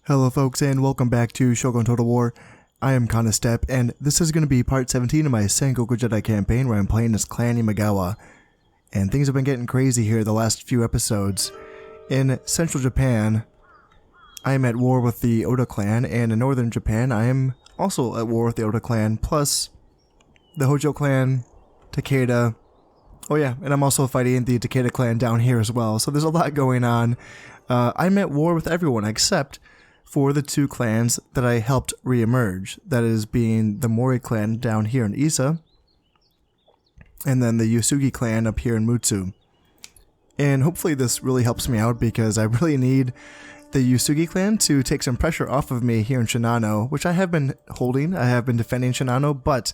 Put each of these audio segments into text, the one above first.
Hello folks and welcome back to Shogun Total War. I am Step, and this is going to be part 17 of my Sengoku Jedi campaign where I'm playing as Clan Imagawa. And things have been getting crazy here the last few episodes. In central Japan, I am at war with the Oda clan, and in northern Japan I am also at war with the Oda clan, plus the Hojo clan, Takeda. Oh yeah, and I'm also fighting the Takeda clan down here as well, so there's a lot going on. I'm at war with everyone except for the two clans that I helped re-emerge, that is being the Mori clan down here in Ise, and then the Yusugi clan up here in Mutsu. And hopefully this really helps me out because I really need the Yusugi clan to take some pressure off of me here in Shinano, which I have been holding. I have been defending Shinano, but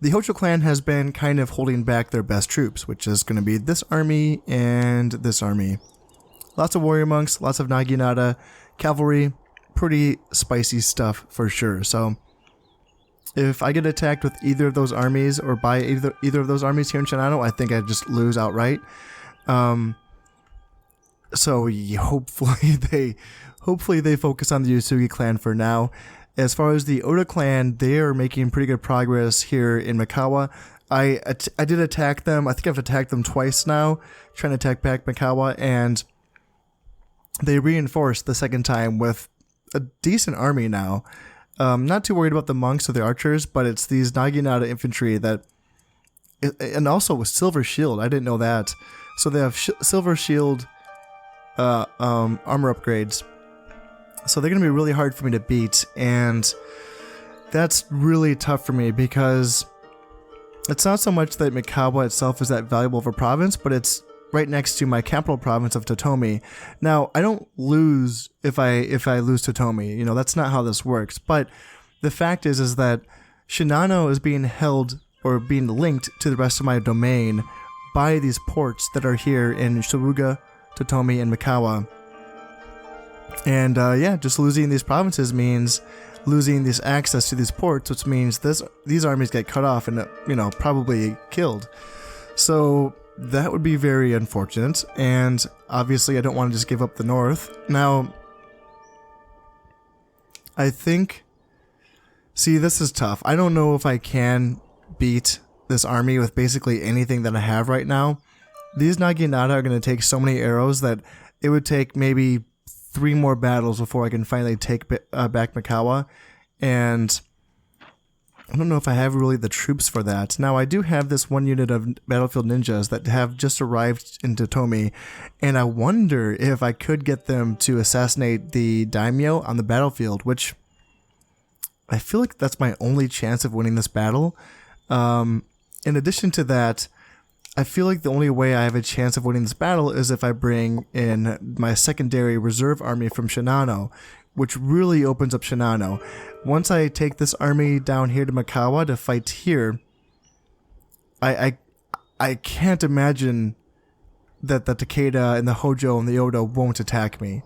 the Hojo clan has been kind of holding back their best troops, which is going to be this army and this army. Lots of warrior monks, lots of Naginata, cavalry, pretty spicy stuff for sure. So if I get attacked with either of those armies or by either of those armies here in Shinano, I think I just lose outright. So hopefully they focus on the Yusugi clan for now. As far as the Oda clan, they are making pretty good progress here in Imagawa. I did attack them. I think I've attacked them twice now, trying to attack back Imagawa, and they reinforced the second time with a decent army now. Not too worried about the monks or the archers, but it's these Naginata infantry that, and also with silver shield. I didn't know that. So they have silver shield armor upgrades. So they're going to be really hard for me to beat, and that's really tough for me because it's not so much that Imagawa itself is that valuable of a province, but it's right next to my capital province of Totomi. Now, I don't lose if I lose Totomi. You know, that's not how this works. But the fact is that Shinano is being held or being linked to the rest of my domain by these ports that are here in Shibuya, Totomi, and Imagawa. And yeah, just losing these provinces means losing this access to these ports, which means these armies get cut off and, you know, probably killed. So that would be very unfortunate, and obviously I don't want to just give up the north. Now, I think, see, this is tough. I don't know if I can beat this army with basically anything that I have right now. These Naginata are going to take so many arrows that it would take maybe 3 more battles before I can finally take back Imagawa, and I don't know if I have really the troops for that. Now, I do have this one unit of battlefield ninjas that have just arrived in Totomi, and I wonder if I could get them to assassinate the daimyo on the battlefield, which I feel like that's my only chance of winning this battle. In addition to that, I feel like the only way I have a chance of winning this battle is if I bring in my secondary reserve army from Shinano, which really opens up Shinano. Once I take this army down here to Imagawa to fight here, I can't imagine that the Takeda and the Hojo and the Oda won't attack me.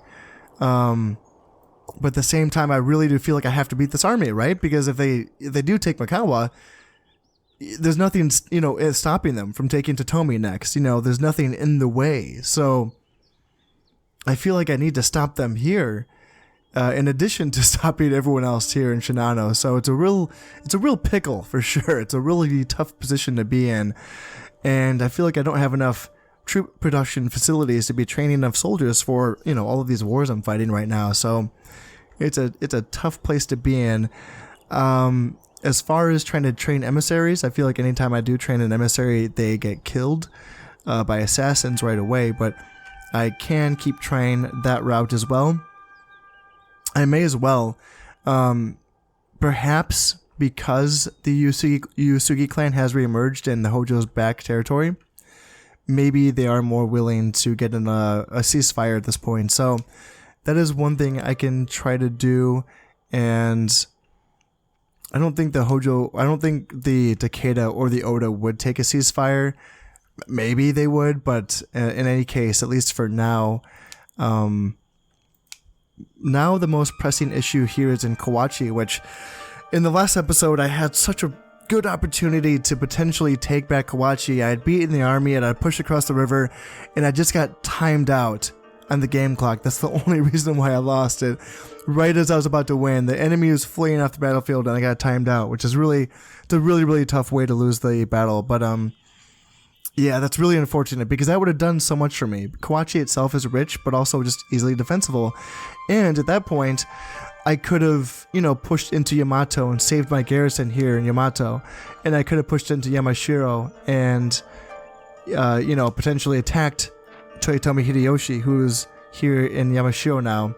But at the same time, I really do feel like I have to beat this army, right? Because if they do take Imagawa, there's nothing, you know, stopping them from taking Totomi next. You know, there's nothing in the way. So I feel like I need to stop them here, in addition to stopping everyone else here in Shinano. So it's a real pickle for sure. It's a really tough position to be in, and I feel like I don't have enough troop production facilities to be training enough soldiers for, you know, all of these wars I'm fighting right now. So it's a tough place to be in. As far as trying to train emissaries, I feel like anytime I do train an emissary, they get killed by assassins right away, but I can keep trying that route as well. I may as well, perhaps because the Yusugi clan has reemerged in the Hojo's back territory, maybe they are more willing to get in a ceasefire at this point. So that is one thing I can try to do, and I don't think the Takeda or the Oda would take a ceasefire. Maybe they would, but in any case, at least for now, now the most pressing issue here is in Kawachi, which in the last episode I had such a good opportunity to potentially take back Kawachi. I had beaten the army and I pushed across the river, and I just got timed out on the game clock. That's the only reason why I lost it. Right as I was about to win, the enemy was fleeing off the battlefield and I got timed out, which is it's a really tough way to lose the battle. But yeah, that's really unfortunate because that would have done so much for me. Kawachi itself is rich, but also just easily defensible. And at that point, I could have, pushed into Yamato and saved my garrison here in Yamato. And I could have pushed into Yamashiro and, potentially attacked Toyotomi Hideyoshi, who's here in Yamashiro now.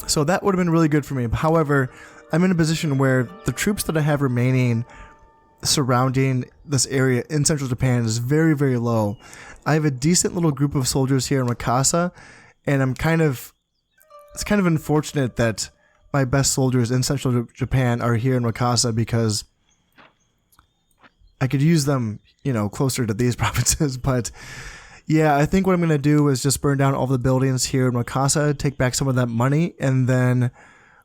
So that would have been really good for me. However, I'm in a position where the troops that I have remaining surrounding this area in central Japan is very, very low. I have a decent little group of soldiers here in Mikasa, and it's kind of unfortunate that my best soldiers in central Japan are here in Mikasa because I could use them, closer to these provinces. But yeah, I think what I'm going to do is just burn down all the buildings here in Mikasa, take back some of that money, and then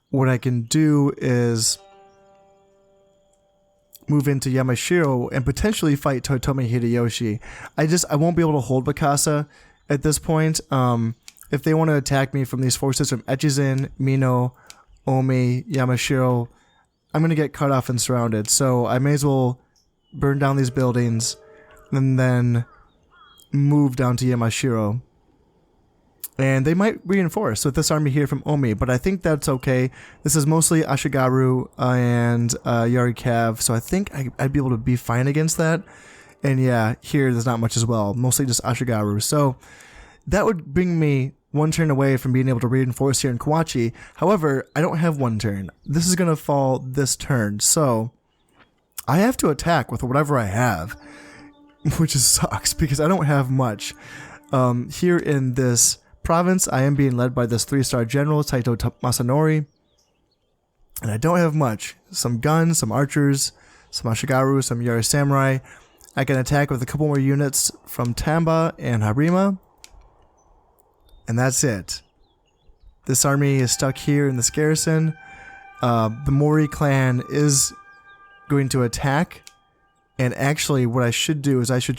what I can do is move into Yamashiro and potentially fight Toyotomi Hideyoshi. I won't be able to hold Mikasa at this point. If they want to attack me from these forces from Echizen, Mino, Omi, Yamashiro, I'm going to get cut off and surrounded. So I may as well burn down these buildings and then move down to Yamashiro. And they might reinforce with this army here from Omi, but I think that's okay. This is mostly Ashigaru and Yari Cav, so I think I'd be able to be fine against that. And yeah, here there's not much as well, mostly just Ashigaru. So that would bring me one turn away from being able to reinforce here in Kawachi. However, I don't have one turn. This is going to fall this turn, so I have to attack with whatever I have, which sucks because I don't have much. Here in this province, I am being led by this 3-star general, Saito Masanori, and I don't have much. Some guns, some archers, some Ashigaru, some Yari Samurai. I can attack with a couple more units from Tamba and Harima, and that's it. This army is stuck here in this garrison. The Mori clan is going to attack, and actually what I should do is I should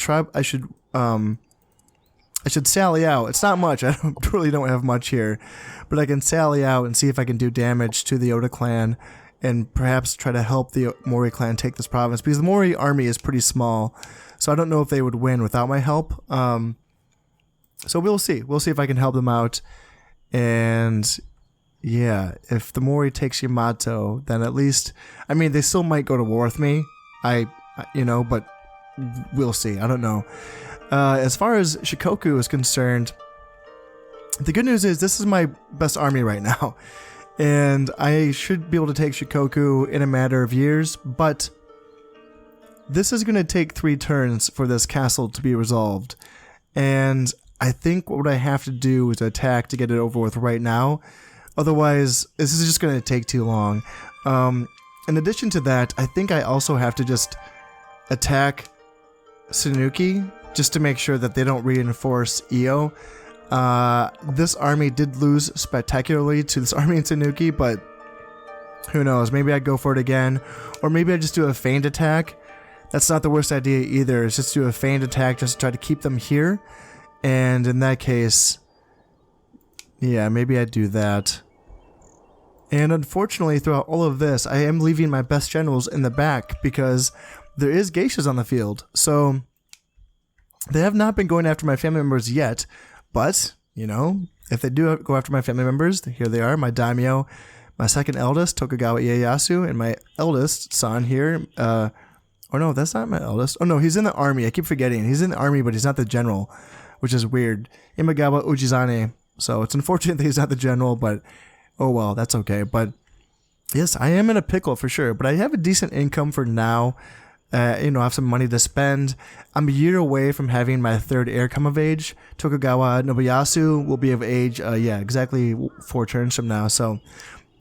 sally out. It's not much. I really don't have much here. But I can sally out and see if I can do damage to the Oda clan and perhaps try to help the Mori clan take this province. Because the Mori army is pretty small. So I don't know if they would win without my help. So we'll see. We'll see if I can help them out. And yeah, if the Mori takes Yamato, then at least... I mean, they still might go to war with me. But we'll see. I don't know. As far as Shikoku is concerned, the good news is this is my best army right now, and I should be able to take Shikoku in a matter of years, but this is going to take 3 turns for this castle to be resolved, and I think what I have to do is attack to get it over with right now. Otherwise, this is just going to take too long. In addition to that, I think I also have to just attack Sanuki, just to make sure that they don't reinforce Io. This army did lose spectacularly to this army in Tanuki, but who knows? Maybe I'd go for it again, or maybe I just do a feigned attack. That's not the worst idea either. It's just do a feigned attack just to try to keep them here, and in that case, yeah, maybe I'd do that. And unfortunately, throughout all of this, I am leaving my best generals in the back because there is geishas on the field, so they have not been going after my family members yet, but, if they do go after my family members, here they are, my daimyo, my second eldest, Tokugawa Ieyasu, and my eldest son here, no, that's not my eldest. Oh no, he's in the army, I keep forgetting. He's in the army, but he's not the general, which is weird. Imagawa Ujizane, so it's unfortunate that he's not the general, but oh well, that's okay. But yes, I am in a pickle for sure, but I have a decent income for now. I have some money to spend. I'm a year away from having my 3rd heir come of age. Tokugawa Nobuyasu will be of age, exactly 4 turns from now. So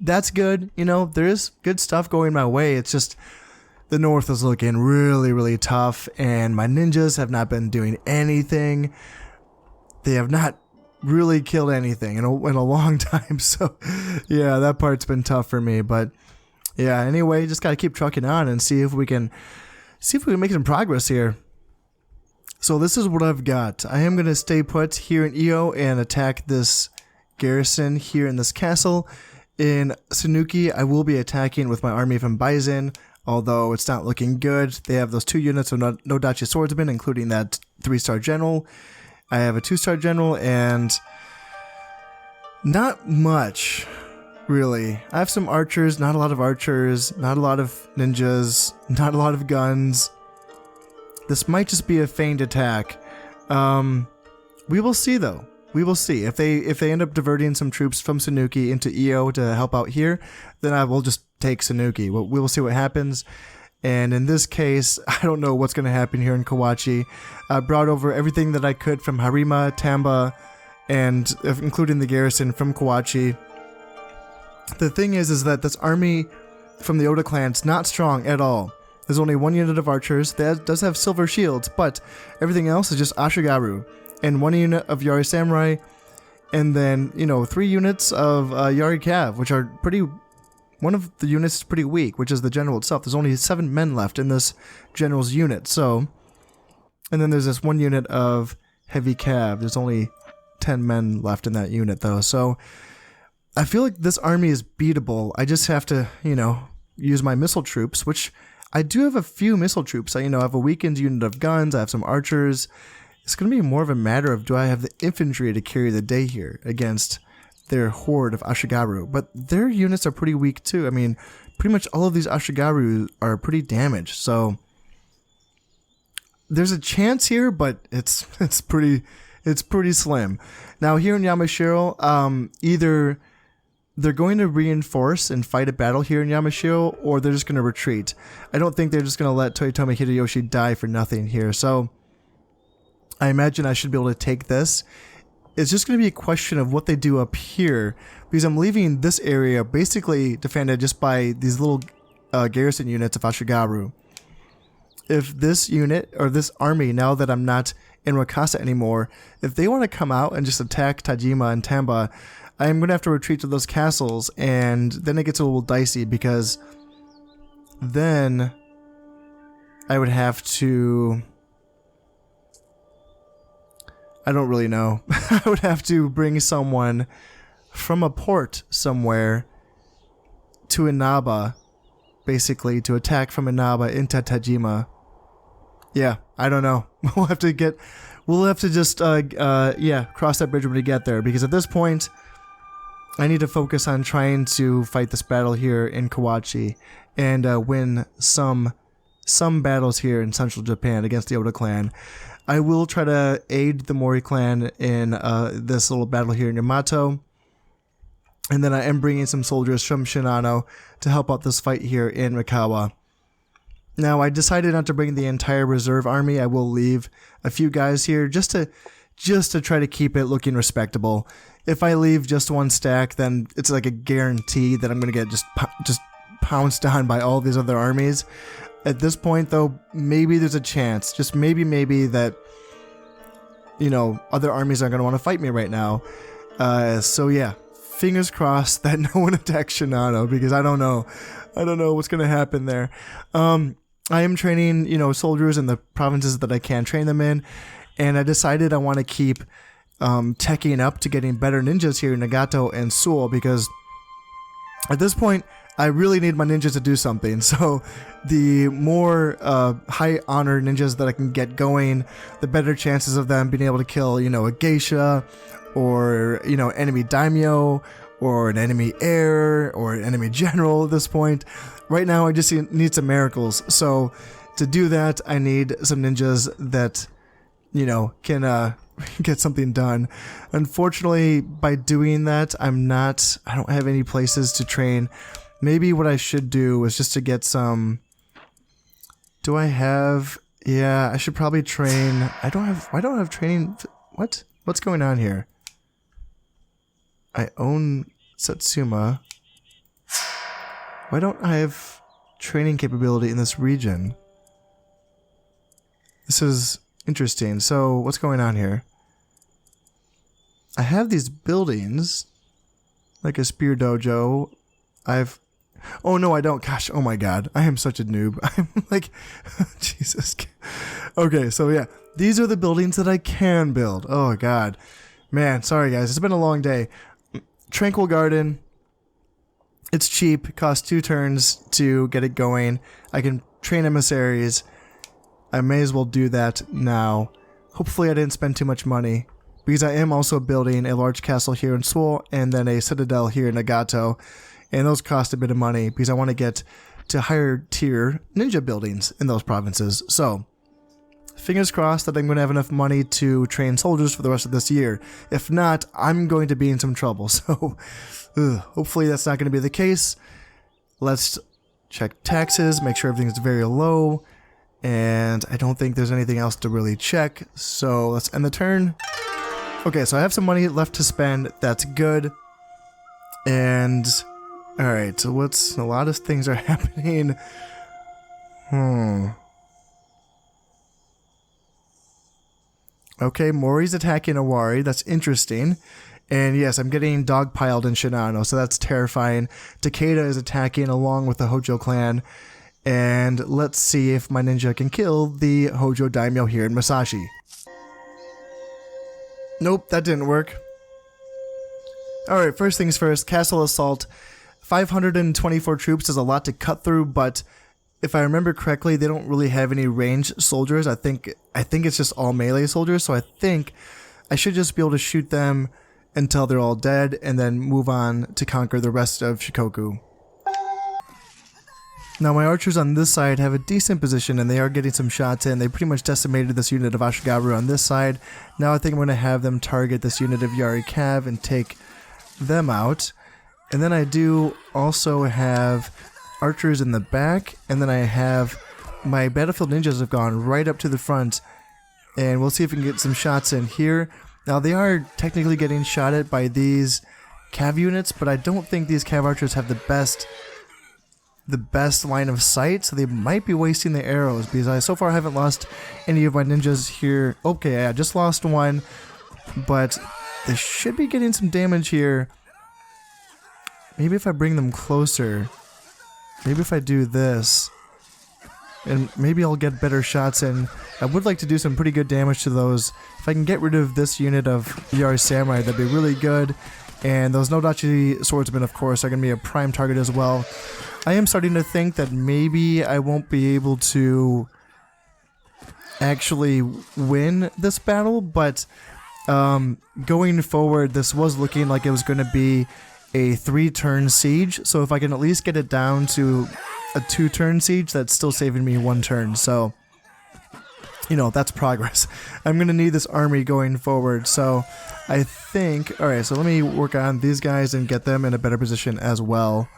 that's good. There is good stuff going my way. It's just the north is looking really, really tough, and my ninjas have not been doing anything. They have not really killed anything in a long time. So yeah, that part's been tough for me. But yeah, anyway, just got to keep trucking on and see if we can make some progress here. So this is what I've got. I am going to stay put here in Io and attack this garrison here in this castle. In Sanuki, I will be attacking with my army from Baizen, although it's not looking good. They have those 2 units of Nodachi swordsmen, including that 3-star general. I have a 2-star general and not much, really. I have some archers, not a lot of archers, not a lot of ninjas, not a lot of guns. This might just be a feigned attack. We will see though. We will see. If they end up diverting some troops from Sanuki into Io to help out here, then I will just take Sanuki. We will see what happens. And in this case, I don't know what's going to happen here in Kawachi. I brought over everything that I could from Harima, Tamba, and including the garrison from Kawachi. The thing is that this army from the Oda clan is not strong at all. There's only 1 unit of archers that does have silver shields, but everything else is just Ashigaru. And 1 unit of Yari Samurai, and then, 3 units of Yari Cav, which are pretty... One of the units is pretty weak, which is the general itself. There's only 7 men left in this general's unit, so... And then there's this 1 unit of Heavy Cav. There's only 10 men left in that unit, though, so... I feel like this army is beatable. I just have to, use my missile troops, which... I do have a few missile troops. I have a weakened unit of guns, I have some archers... It's going to be more of a matter of, do I have the infantry to carry the day here against their horde of Ashigaru? But their units are pretty weak too. I mean, pretty much all of these Ashigaru are pretty damaged. So there's a chance here, but it's pretty slim. Now here in Yamashiro, either they're going to reinforce and fight a battle here in Yamashiro, or they're just going to retreat. I don't think they're just going to let Toyotomi Hideyoshi die for nothing here. So I imagine I should be able to take this. It's just going to be a question of what they do up here, because I'm leaving this area basically defended just by these little garrison units of Ashigaru. If this unit, or this army, now that I'm not in Wakasa anymore, if they want to come out and just attack Tajima and Tamba, I'm going to have to retreat to those castles, and then it gets a little dicey, because then I would have to... I don't really know. I would have to bring someone from a port somewhere to Inaba, basically, to attack from Inaba into Tajima. Yeah, I don't know. We'll have to just, cross that bridge when we get there, because at this point, I need to focus on trying to fight this battle here in Kawachi and win some battles here in central Japan against the Oda clan. I will try to aid the Mori clan in this little battle here in Yamato. And then I am bringing some soldiers from Shinano to help out this fight here in Mikawa. Now, I decided not to bring the entire reserve army. I will leave a few guys here just to try to keep it looking respectable. If I leave just 1 stack, then it's like a guarantee that I'm going to get just pounced on by all these other armies. At this point, though, maybe there's a chance, just maybe that, other armies aren't going to want to fight me right now. So yeah, fingers crossed that no one attacks Shinano, because I don't know what's going to happen there. I am training, soldiers in the provinces that I can train them in, and I decided I want to keep teching up to getting better ninjas here in Nagato and Seoul, because at this point, I really need my ninjas to do something. So the more high honor ninjas that I can get going, the better chances of them being able to kill, a geisha, or, enemy daimyo, or an enemy heir, or an enemy general at this point. Right now, I just need some miracles. So to do that, I need some ninjas that, can get something done. Unfortunately, by doing that, I don't have any places to train. Maybe what I should do is just to get some... Do I have... Yeah, I should probably train... I don't have training... What? What's going on here? I own Satsuma. Why don't I have training capability in this region? This is interesting. So, what's going on here? I have these buildings, like a spear dojo. Oh no, I don't. Gosh, oh my god. I am such a noob. I'm like, Jesus. Okay, so yeah. These are the buildings that I can build. Oh god. Man, sorry guys. It's been a long day. Tranquil Garden. It's cheap. It costs 2 turns to get it going. I can train emissaries. I may as well do that now. Hopefully I didn't spend too much money, because I am also building a large castle here in Seoul and then a citadel here in Nagato, and those cost a bit of money because I want to get to higher tier ninja buildings in those provinces. So fingers crossed that I'm going to have enough money to train soldiers for the rest of this year. If not, I'm going to be in some trouble. So hopefully that's not going to be the case. Let's check taxes, make sure everything's very low. And I don't think there's anything else to really check. So let's end the turn. Okay, so I have some money left to spend. That's good. And alright, so a lot of things are happening. Okay, Mori's attacking Awari. That's interesting. And yes, I'm getting dogpiled in Shinano, so that's terrifying. Takeda is attacking along with the Hojo clan. And let's see if my ninja can kill the Hojo daimyo here in Masashi. Nope, that didn't work. Alright, first things first, Castle Assault. 524 troops is a lot to cut through, but if I remember correctly, they don't really have any ranged soldiers. I think it's just all melee soldiers, so I think I should just be able to shoot them until they're all dead, and then move on to conquer the rest of Shikoku. Now my archers on this side have a decent position and they are getting some shots in. They pretty much decimated this unit of Ashigaru on this side. Now I think I'm going to have them target this unit of Yari Cav and take them out. And then I do also have archers in the back, and then I have my battlefield ninjas have gone right up to the front, and we'll see if we can get some shots in here. Now they are technically getting shot at by these Cav units, but I don't think these Cav archers have the best line of sight, so they might be wasting the arrows, because I so far haven't lost any of my ninjas here. Okay, I just lost one, but they should be getting some damage here. Maybe if I bring them closer, maybe if I do this, and maybe I'll get better shots in. I would like to do some pretty good damage to those. If I can get rid of this unit of Yari Samurai, that'd be really good. And those Nodachi swordsmen, of course, are going to be a prime target as well. I am starting to think that maybe I won't be able to actually win this battle, but going forward, this was looking like it was going to be a 3-turn siege. So if I can at least get it down to a 2-turn siege, that's still saving me 1 turn. So, you know, that's progress. I'm going to need this army going forward. So I think, alright, so let me work on these guys and get them in a better position as well.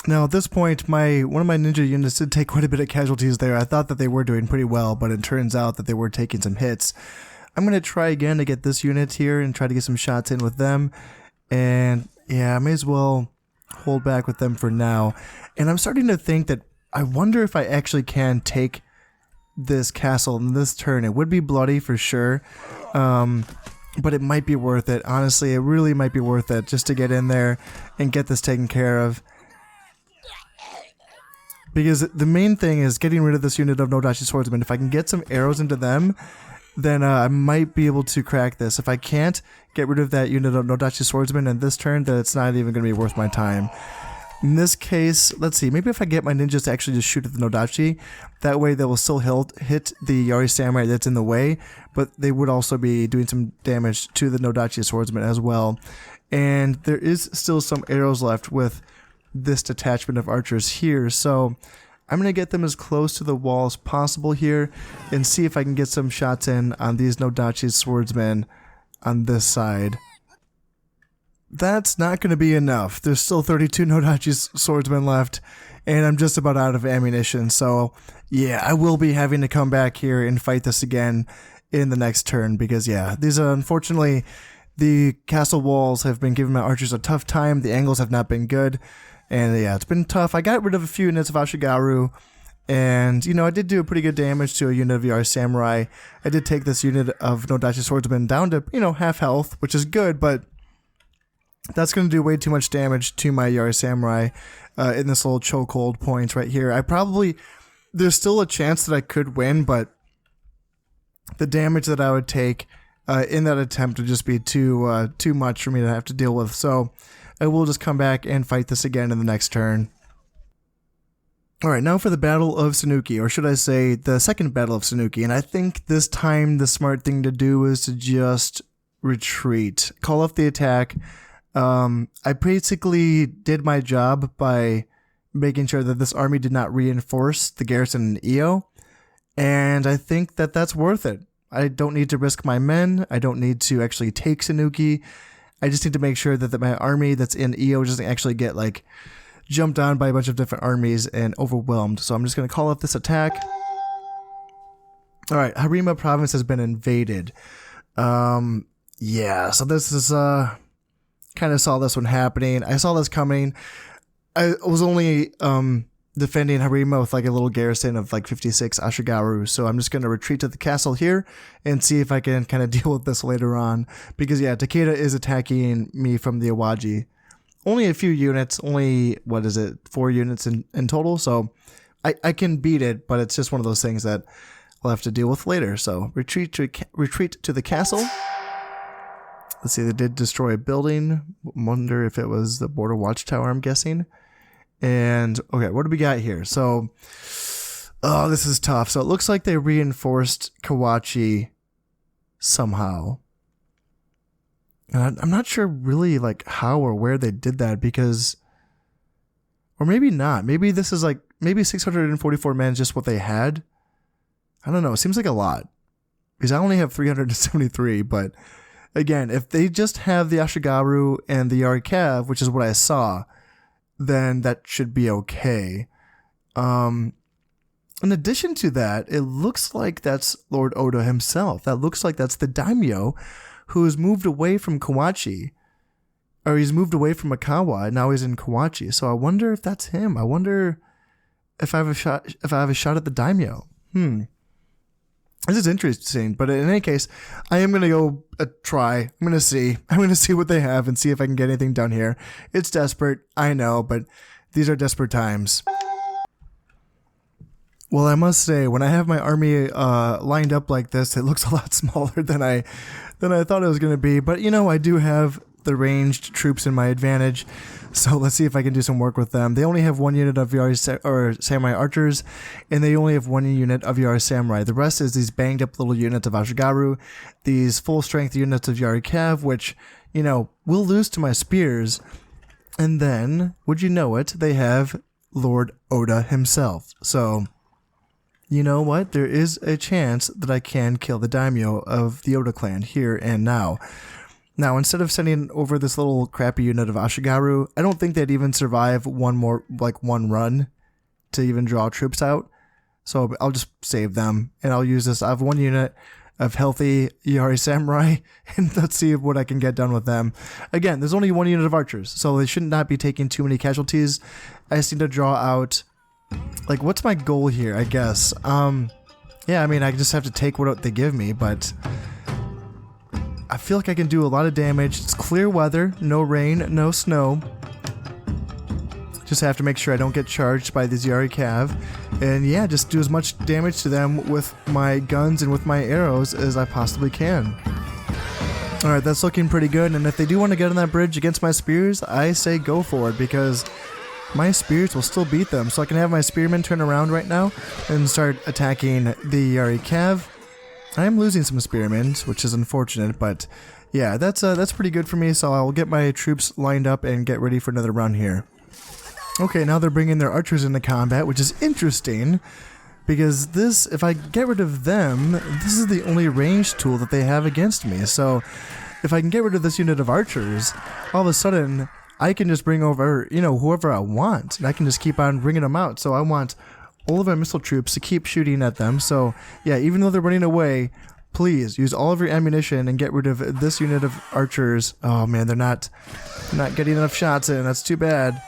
Now at this point, one of my ninja units did take quite a bit of casualties there. I thought that they were doing pretty well, but it turns out that they were taking some hits. I'm going to try again to get this unit here and try to get some shots in with them. And yeah, I may as well hold back with them for now. And I'm starting to think that I wonder if I actually can take this castle in this turn. It would be bloody for sure, but it might be worth it. Honestly, it really might be worth it just to get in there and get this taken care of. Because the main thing is getting rid of this unit of Nodachi swordsmen. If I can get some arrows into them, then I might be able to crack this. If I can't get rid of that unit of Nodachi swordsmen in this turn, then it's not even going to be worth my time. In this case, let's see, maybe if I get my ninjas to actually just shoot at the Nodachi, that way they will still hit the Yari Samurai that's in the way, but they would also be doing some damage to the Nodachi swordsman as well. And there is still some arrows left with this detachment of archers here, so I'm going to get them as close to the wall as possible here and see if I can get some shots in on these Nodachi swordsmen on this side. That's not going to be enough. There's still 32 Nodachi swordsmen left, and I'm just about out of ammunition, so yeah, I will be having to come back here and fight this again in the next turn, because yeah, these are unfortunately, the castle walls have been giving my archers a tough time. The angles have not been good. And yeah, it's been tough. I got rid of a few units of Ashigaru, and you know, I did do pretty good damage to a unit of Yari Samurai. I did take this unit of Nodachi swordsmen down to, you know, half health, which is good, but That's going to do way too much damage to my Yari Samurai in this little chokehold point right here. There's still a chance that I could win, but the damage that I would take in that attempt would just be too much for me to have to deal with. So I will just come back and fight this again in the next turn. Alright, now for the Battle of Sanuki, or should I say the second Battle of Sanuki, and I think this time the smart thing to do is to just retreat. Call off the attack. I basically did my job by making sure that this army did not reinforce the garrison in EO, and I think that that's worth it. I don't need to risk my men, I don't need to actually take Sanuki, I just need to make sure that my army that's in EO doesn't actually get like jumped on by a bunch of different armies and overwhelmed. So I'm just going to call off this attack. Alright, Harima province has been invaded. Yeah, so this is, kind of saw this one happening. I saw this coming. I was only, defending Harima with like a little garrison of like 56 Ashigaru. So I'm just going to retreat to the castle here and see if I can kind of deal with this later on. Because yeah, Takeda is attacking me from the Awaji. Only a few units, only, 4 units in total, so I can beat it, but it's just one of those things that we'll have to deal with later. So retreat to the castle. Let's see, they did destroy a building. Wonder if it was the border watchtower, I'm guessing. And, okay, what do we got here? So, oh, this is tough. So it looks like they reinforced Kawachi somehow. And I'm not sure really like how or where they did that because, or maybe not. Maybe this is like, maybe 644 men is just what they had. I don't know. It seems like a lot because I only have 373. But again, if they just have the Ashigaru and the Yari Cav, which is what I saw, then that should be okay. In addition to that, it looks like that's Lord Oda himself. That looks like that's the daimyo who has moved away from Kawachi, or he's moved away from Imagawa, and now he's in Kawachi. So I wonder if that's him. I wonder if I have a shot at the daimyo. This is interesting, but in any case, I am going to go try. I'm going to see what they have and see if I can get anything done here. It's desperate, I know, but these are desperate times. Well, I must say, when I have my army lined up like this, it looks a lot smaller than I thought it was going to be. But, you know, I do have the ranged troops in my advantage, so let's see if I can do some work with them. They only have 1 unit of Samurai archers, and they only have 1 unit of Yari Samurai. The rest is these banged up little units of Ashigaru, these full strength units of Yari Cav, which, you know, will lose to my spears. And then, would you know it, they have Lord Oda himself. So, you know what? There is a chance that I can kill the daimyo of the Oda clan here and now. Now, instead of sending over this little crappy unit of Ashigaru, I don't think they'd even survive one run to even draw troops out. So I'll just save them, and I'll use this. I have 1 unit of healthy Yari Samurai, and let's see what I can get done with them. Again, there's only 1 unit of archers, so they should not be taking too many casualties. I just need to draw out, like, what's my goal here, I guess? Yeah, I mean, I just have to take what they give me, but I feel like I can do a lot of damage. It's clear weather, no rain, no snow. Just have to make sure I don't get charged by these Yari Cav. And yeah, just do as much damage to them with my guns and with my arrows as I possibly can. Alright, that's looking pretty good. And if they do want to get on that bridge against my spears, I say go for it, because my spears will still beat them. So I can have my spearmen turn around right now and start attacking the Yari Cav. I am losing some spearmen, which is unfortunate, but yeah, that's pretty good for me, so I'll get my troops lined up and get ready for another run here. Okay, now they're bringing their archers into combat, which is interesting, because this, if I get rid of them, this is the only ranged tool that they have against me, so if I can get rid of this unit of archers, all of a sudden, I can just bring over, you know, whoever I want, and I can just keep on bringing them out. So I want all of our missile troops to keep shooting at them. So yeah, even though they're running away, please use all of your ammunition and get rid of this unit of archers. Oh man, they're not getting enough shots in. That's too bad.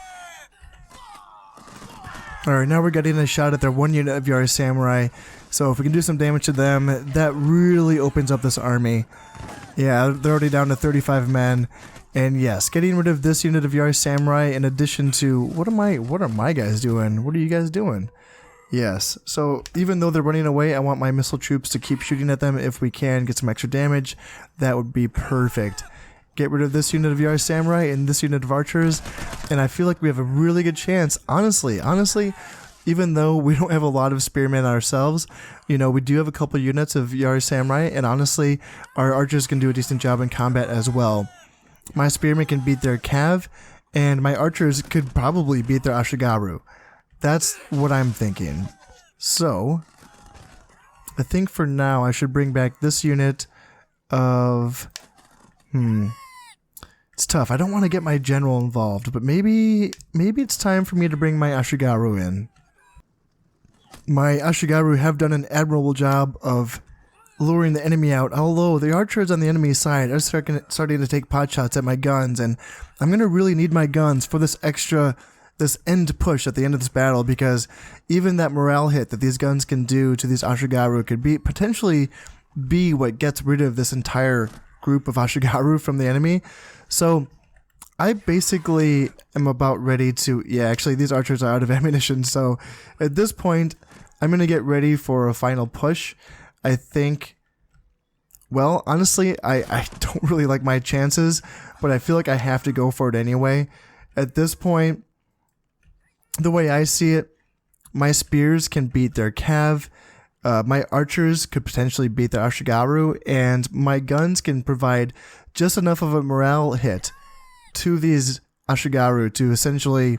Alright, now we're getting a shot at their 1 unit of Yari Samurai. So if we can do some damage to them, that really opens up this army. Yeah, they're already down to 35 men. And yes, getting rid of this unit of Yari Samurai in addition to... What are my guys doing? What are you guys doing? Yes, so even though they're running away, I want my missile troops to keep shooting at them if we can get some extra damage. That would be perfect. Get rid of this unit of Yari Samurai and this unit of archers, and I feel like we have a really good chance. Honestly, even though we don't have a lot of spearmen ourselves, you know, we do have a couple units of Yari Samurai, and honestly, our archers can do a decent job in combat as well. My spearmen can beat their cav, and my archers could probably beat their Ashigaru. That's what I'm thinking. So, I think for now I should bring back this unit of... It's tough. I don't want to get my general involved, but maybe it's time for me to bring my Ashigaru in. My Ashigaru have done an admirable job of luring the enemy out, although the archers on the enemy side are starting to take pot shots at my guns, and I'm going to really need my guns for this end push at the end of this battle, because even that morale hit that these guns can do to these Ashigaru could potentially be what gets rid of this entire group of Ashigaru from the enemy. So I basically am about ready to... Yeah, actually these archers are out of ammunition, so at this point I'm going to get ready for a final push. I think... Well, honestly, I don't really like my chances, but I feel like I have to go for it anyway. At this point, the way I see it, my spears can beat their cav, my archers could potentially beat their Ashigaru, and my guns can provide just enough of a morale hit to these Ashigaru to essentially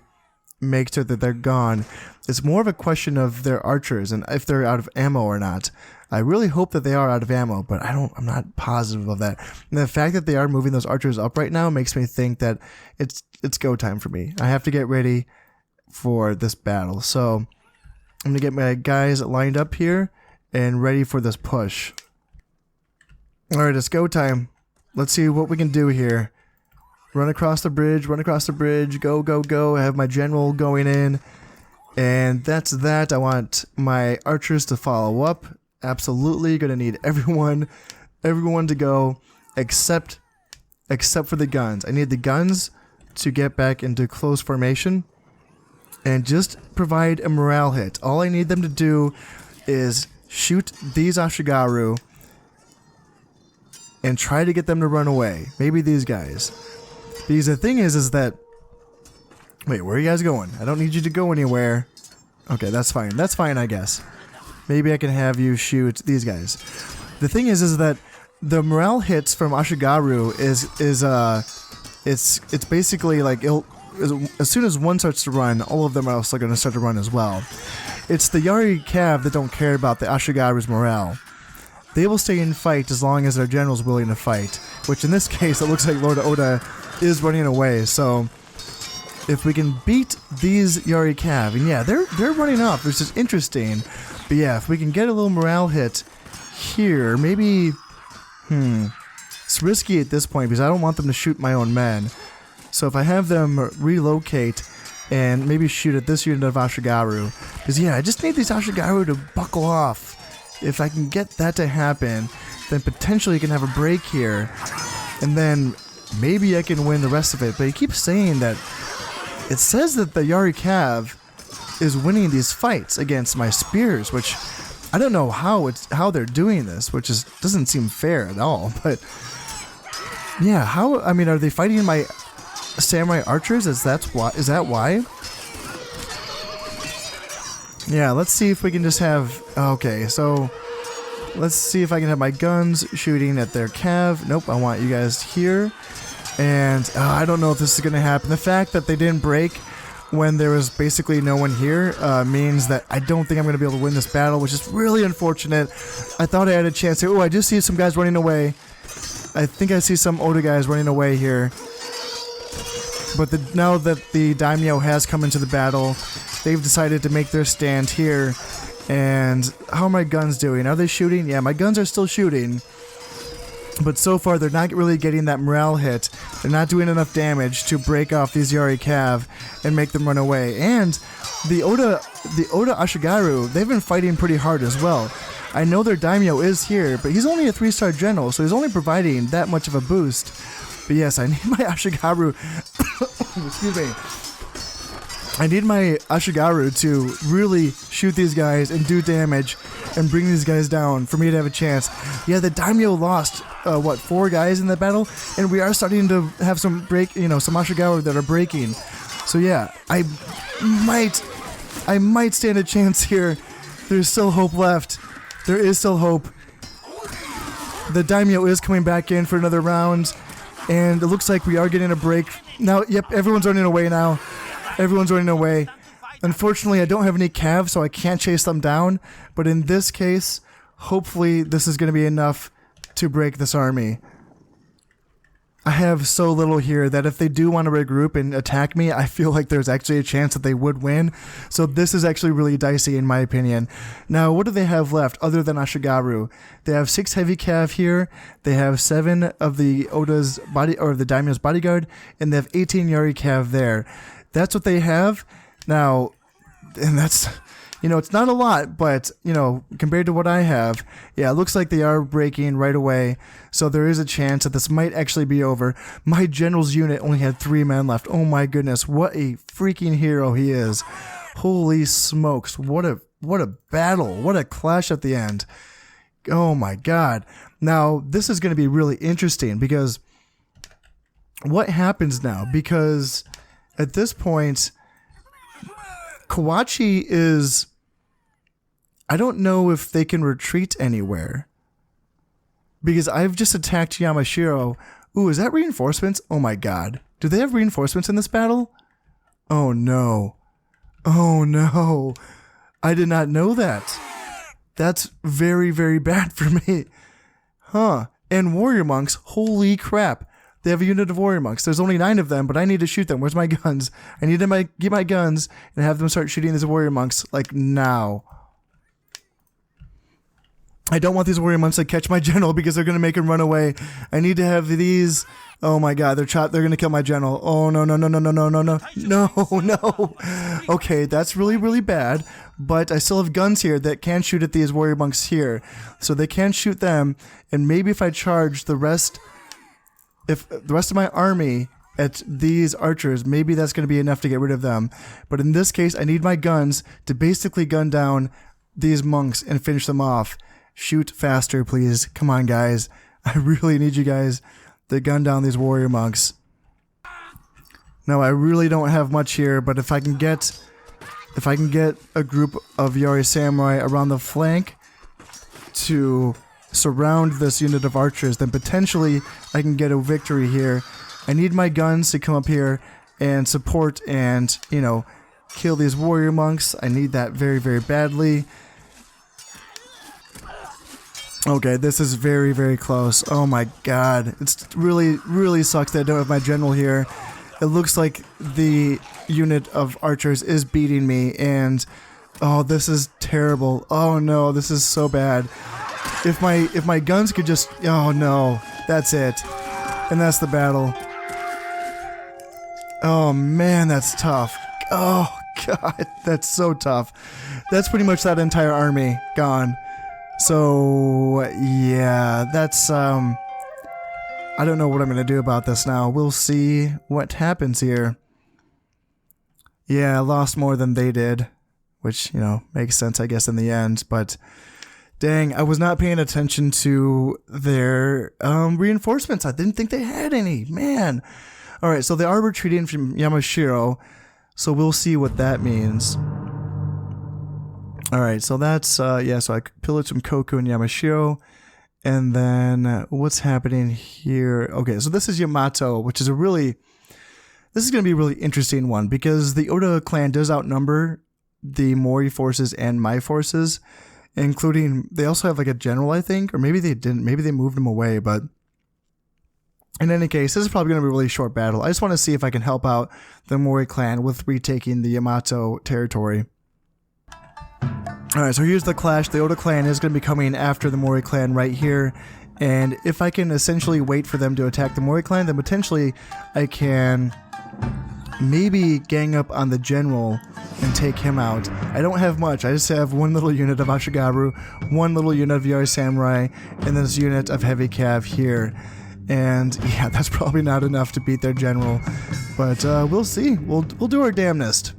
make sure that they're gone. It's more of a question of their archers and if they're out of ammo or not. I really hope that they are out of ammo, but I'm not positive of that. And the fact that they are moving those archers up right now makes me think that it's go time for me. I have to get ready for this battle. So I'm gonna get my guys lined up here and ready for this push. Alright, it's go time. Let's see what we can do here. Run across the bridge, go, go, go. I have my general going in. And that's that. I want my archers to follow up. Absolutely gonna need everyone to go except for the guns. I need the guns to get back into close formation and just provide a morale hit. All I need them to do is shoot these Ashigaru and try to get them to run away. Maybe these guys. Because the thing is that... Wait, where are you guys going? I don't need you to go anywhere. Okay, that's fine. That's fine, I guess. Maybe I can have you shoot these guys. The thing is that the morale hits from Ashigaru it's basically like as soon as one starts to run, all of them are also going to start to run as well. It's the Yari Cav that don't care about the Ashigaru's morale. They will stay in fight as long as their general's willing to fight, which in this case it looks like Lord Oda is running away. So if we can beat these Yari Cav, and yeah, they're running off, which is interesting. But yeah, if we can get a little morale hit here, maybe it's risky at this point because I don't want them to shoot my own men. So if I have them relocate and maybe shoot at this unit of Ashigaru, because yeah, I just need these Ashigaru to buckle off. If I can get that to happen, then potentially I can have a break here, and then maybe I can win the rest of it. But he keeps saying that it says that the Yari Cav is winning these fights against my spears, which I don't know how they're doing this, which doesn't seem fair at all. But yeah, are they fighting my samurai archers? Is that why? Yeah, let's see if we can just have... Okay, so let's see if I can have my guns shooting at their cav. Nope, I want you guys here. And I don't know if this is going to happen. The fact that they didn't break when there was basically no one here means that I don't think I'm going to be able to win this battle, which is really unfortunate. I thought I had a chance here. Oh, I just see some guys running away. I think I see some Oda guys running away here. But now that the daimyo has come into the battle, they've decided to make their stand here. And how are my guns doing? Are they shooting? Yeah, my guns are still shooting. But so far, they're not really getting that morale hit. They're not doing enough damage to break off these Yari Cav and make them run away. And the Oda Ashigaru, they've been fighting pretty hard as well. I know their daimyo is here, but he's only a 3-star general, so he's only providing that much of a boost. But yes, I need my Ashigaru. Excuse me. I need my Ashigaru to really shoot these guys and do damage and bring these guys down for me to have a chance. Yeah, the Daimyo lost, 4 guys in the battle, and we are starting to have some some Ashigaru that are breaking. So yeah, I might stand a chance here. There's still hope left. There is still hope. The Daimyo is coming back in for another round, and it looks like we are getting a break. Now, yep, everyone's running away now. Everyone's running away. Unfortunately, I don't have any calves, so I can't chase them down. But in this case, hopefully this is going to be enough to break this army. I have so little here that if they do want to regroup and attack me, I feel like there's actually a chance that they would win. So this is actually really dicey in my opinion. Now, what do they have left other than Ashigaru? They have 6 heavy cav here. They have 7 of the Oda's body or the Daimyo's bodyguard, and they have 18 Yari cav there. That's what they have. Now, and that's, it's not a lot, but, compared to what I have, yeah, it looks like they are breaking right away. So there is a chance that this might actually be over. My general's unit only had 3 men left. Oh my goodness, what a freaking hero he is. Holy smokes, what a battle, what a clash at the end. Oh my god. Now, this is going to be really interesting because what happens now? Because at this point, Kawachi is... I don't know if they can retreat anywhere. Because I've just attacked Yamashiro. Ooh, is that reinforcements? Oh my god. Do they have reinforcements in this battle? Oh no. Oh no. I did not know that. That's very, very bad for me. Huh. And warrior monks. Holy crap. They have a unit of warrior monks. There's only 9 of them, but I need to shoot them. Where's my guns? I need to get my guns and have them start shooting these warrior monks, like, now. I don't want these warrior monks to catch my general because they're going to make him run away. I need to have these... Oh my god, they're going to kill my general. Oh, no, no, no, no, no, no, no, no. No, no. Okay, that's really, really bad. But I still have guns here that can shoot at these warrior monks here. So they can shoot them. And maybe if I charge the rest... If the rest of my army at these archers, maybe that's going to be enough to get rid of them. But in this case, I need my guns to basically gun down these monks and finish them off. Shoot faster, please. Come on, guys. I really need you guys to gun down these warrior monks. No, I really don't have much here, but if I can get a group of Yari samurai around the flank to surround this unit of archers, then potentially I can get a victory here. I need my guns to come up here and support and, kill these warrior monks. I need that very, very badly. Okay, this is very, very close. Oh my god. It's really, really sucks that I don't have my general here. It looks like the unit of archers is beating me, and oh, this is terrible. Oh no, this is so bad. If my guns could just... Oh no, that's it. And that's the battle. Oh man, that's tough. Oh god, that's so tough. That's pretty much that entire army gone. So, yeah, that's, I don't know what I'm going to do about this now. We'll see what happens here. Yeah, I lost more than they did, which, makes sense, I guess, in the end, but dang, I was not paying attention to their, reinforcements. I didn't think they had any, man. Alright, so they are retreating from Yamashiro, so we'll see what that means. Alright, so that's, so I pillaged some Koku and Yamashiro, and then, what's happening here? Okay, so this is Yamato, which is this is going to be a really interesting one, because the Oda clan does outnumber the Mori forces and my forces, including, they also have like a general, I think, or maybe they didn't, maybe they moved him away, but in any case, this is probably going to be a really short battle. I just want to see if I can help out the Mori clan with retaking the Yamato territory. Alright, so here's the clash. The Oda clan is going to be coming after the Mori clan right here, and if I can essentially wait for them to attack the Mori clan, then potentially I can maybe gang up on the general and take him out. I don't have much. I just have one little unit of Ashigaru, one little unit of Yari Samurai, and this unit of heavy cav here. And yeah, that's probably not enough to beat their general. But we'll see. We'll do our damnedest.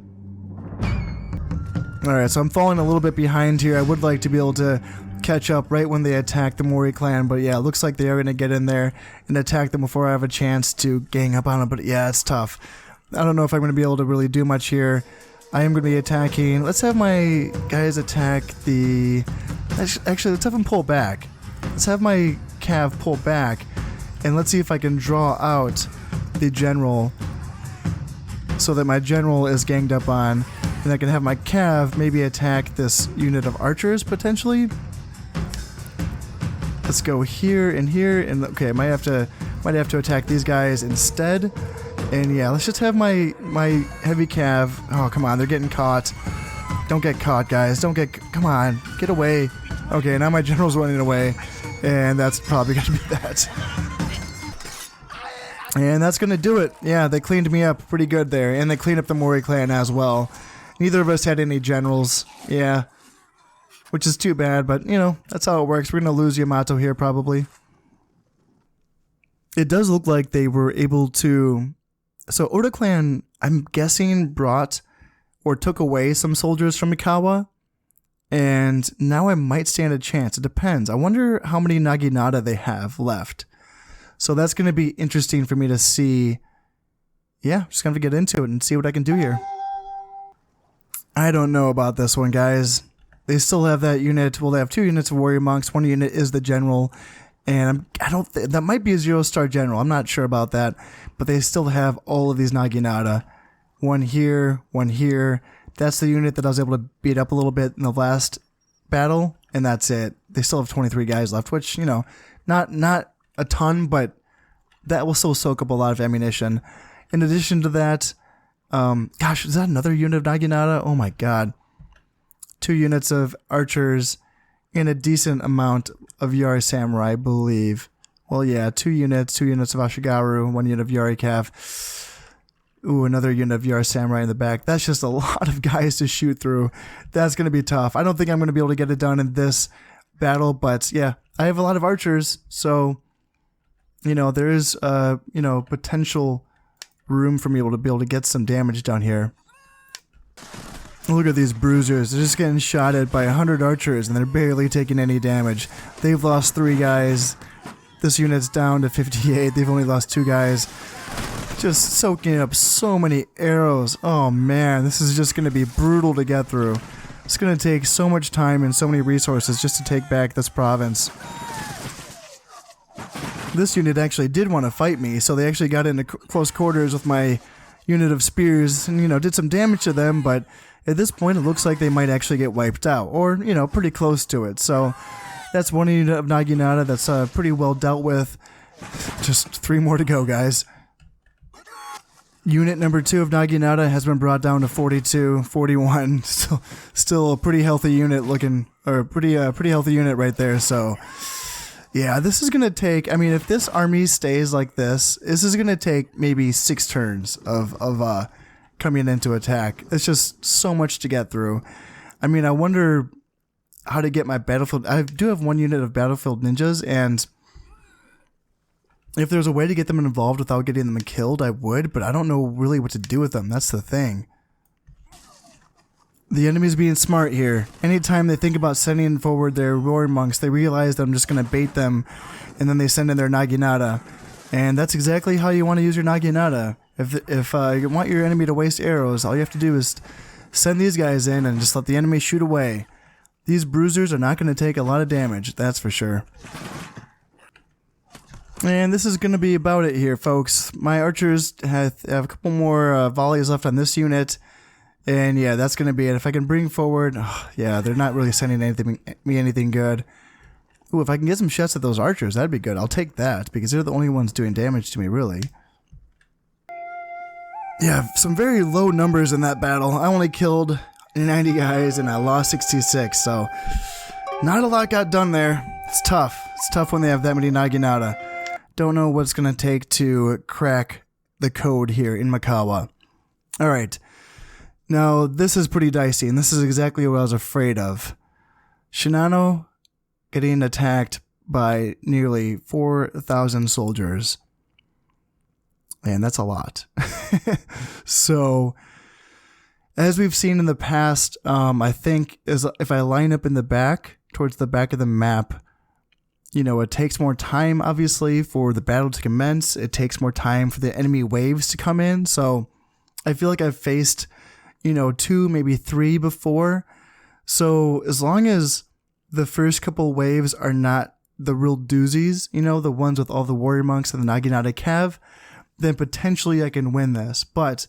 Alright, so I'm falling a little bit behind here. I would like to be able to catch up right when they attack the Mori clan, but yeah, it looks like they are going to get in there and attack them before I have a chance to gang up on them, but yeah, it's tough. I don't know if I'm going to be able to really do much here. I am going to be attacking. Let's have my guys attack the... Actually, let's have them pull back. Let's have my cav pull back, and let's see if I can draw out the general so that my general is ganged up on, and I can have my cav maybe attack this unit of archers, potentially. Let's go here, and okay, might have to attack these guys instead. And yeah, let's just have my heavy cav. Oh, come on, they're getting caught. Don't get caught, guys. Come on, get away. Okay, now my general's running away, and that's probably gonna be that. And that's gonna do it. Yeah, they cleaned me up pretty good there, and they cleaned up the Mori clan as well. Neither of us had any generals. Yeah. Which is too bad, but, you know, that's how it works. We're going to lose Yamato here, probably. It does look like they were able to... So, Oda clan, I'm guessing, brought or took away some soldiers from Imagawa. And now I might stand a chance. It depends. I wonder how many Naginata they have left. So that's going to be interesting for me to see. Yeah, just going to get into it and see what I can do here. I don't know about this one, guys. They still have that unit. Well, they have 2 units of warrior monks. 1 unit is the general, and that might be a 0-star general. I'm not sure about that, but they still have all of these Naginata. 1 here, 1 here. That's the unit that I was able to beat up a little bit in the last battle, and that's it. They still have 23 guys left, which, you know, not a ton, but that will still soak up a lot of ammunition. In addition to that, gosh, is that another unit of Naginata? Oh my god. 2 units of archers and a decent amount of Yari Samurai, I believe. Well, yeah, 2 units of Ashigaru, 1 unit of Yari Cav. Ooh, another unit of Yari Samurai in the back. That's just a lot of guys to shoot through. That's going to be tough. I don't think I'm going to be able to get it done in this battle, but yeah, I have a lot of archers, so, you know, there is, you know, potential room for me to be able to get some damage down here. Look at these bruisers. They're just getting shot at by 100 archers, and they're barely taking any damage. They've lost 3 guys. This unit's down to 58. They've only lost 2 guys. Just soaking up so many arrows. Oh man, this is just going to be brutal to get through. It's going to take so much time and so many resources just to take back this province. This unit actually did want to fight me, so they actually got into close quarters with my unit of spears and, you know, did some damage to them, but at this point it looks like they might actually get wiped out, or, you know, pretty close to it. So that's 1 unit of Naginata that's pretty well dealt with. Just 3 more to go, guys. Unit number 2 of Naginata has been brought down to 42, 41. Still a pretty healthy unit looking, or pretty healthy unit right there. So yeah, this is gonna take. I mean, if this army stays like this is gonna take maybe 6 turns of coming into attack. It's just so much to get through. I mean, I wonder how to get my battlefield. I do have 1 unit of battlefield ninjas, and if there's a way to get them involved without getting them killed, I would, but I don't know really what to do with them. That's the thing. The enemy's being smart here. Anytime they think about sending forward their warrior monks, they realize that I'm just going to bait them, and then they send in their Naginata. And that's exactly how you want to use your Naginata. If you want your enemy to waste arrows, all you have to do is send these guys in and just let the enemy shoot away. These bruisers are not going to take a lot of damage, that's for sure. And this is going to be about it here, folks. My archers have a couple more volleys left on this unit. And yeah, that's going to be it. If I can bring forward... Oh, yeah, they're not really sending me anything good. Ooh, if I can get some shots at those archers, that'd be good. I'll take that, because they're the only ones doing damage to me, really. Yeah, some very low numbers in that battle. I only killed 90 guys, and I lost 66, so... Not a lot got done there. It's tough. It's tough when they have that many Naginata. Don't know what it's going to take to crack the code here in Imagawa. Alright. Now, this is pretty dicey, and this is exactly what I was afraid of. Shinano getting attacked by nearly 4,000 soldiers. And that's a lot. So, as we've seen in the past, I think if I line up in the back, towards the back of the map, it takes more time, obviously, for the battle to commence. It takes more time for the enemy waves to come in. So, I feel like I've faced, 2, maybe 3 before. So, as long as the first couple waves are not the real doozies, the ones with all the warrior monks and the Naginata Cav, then potentially I can win this. But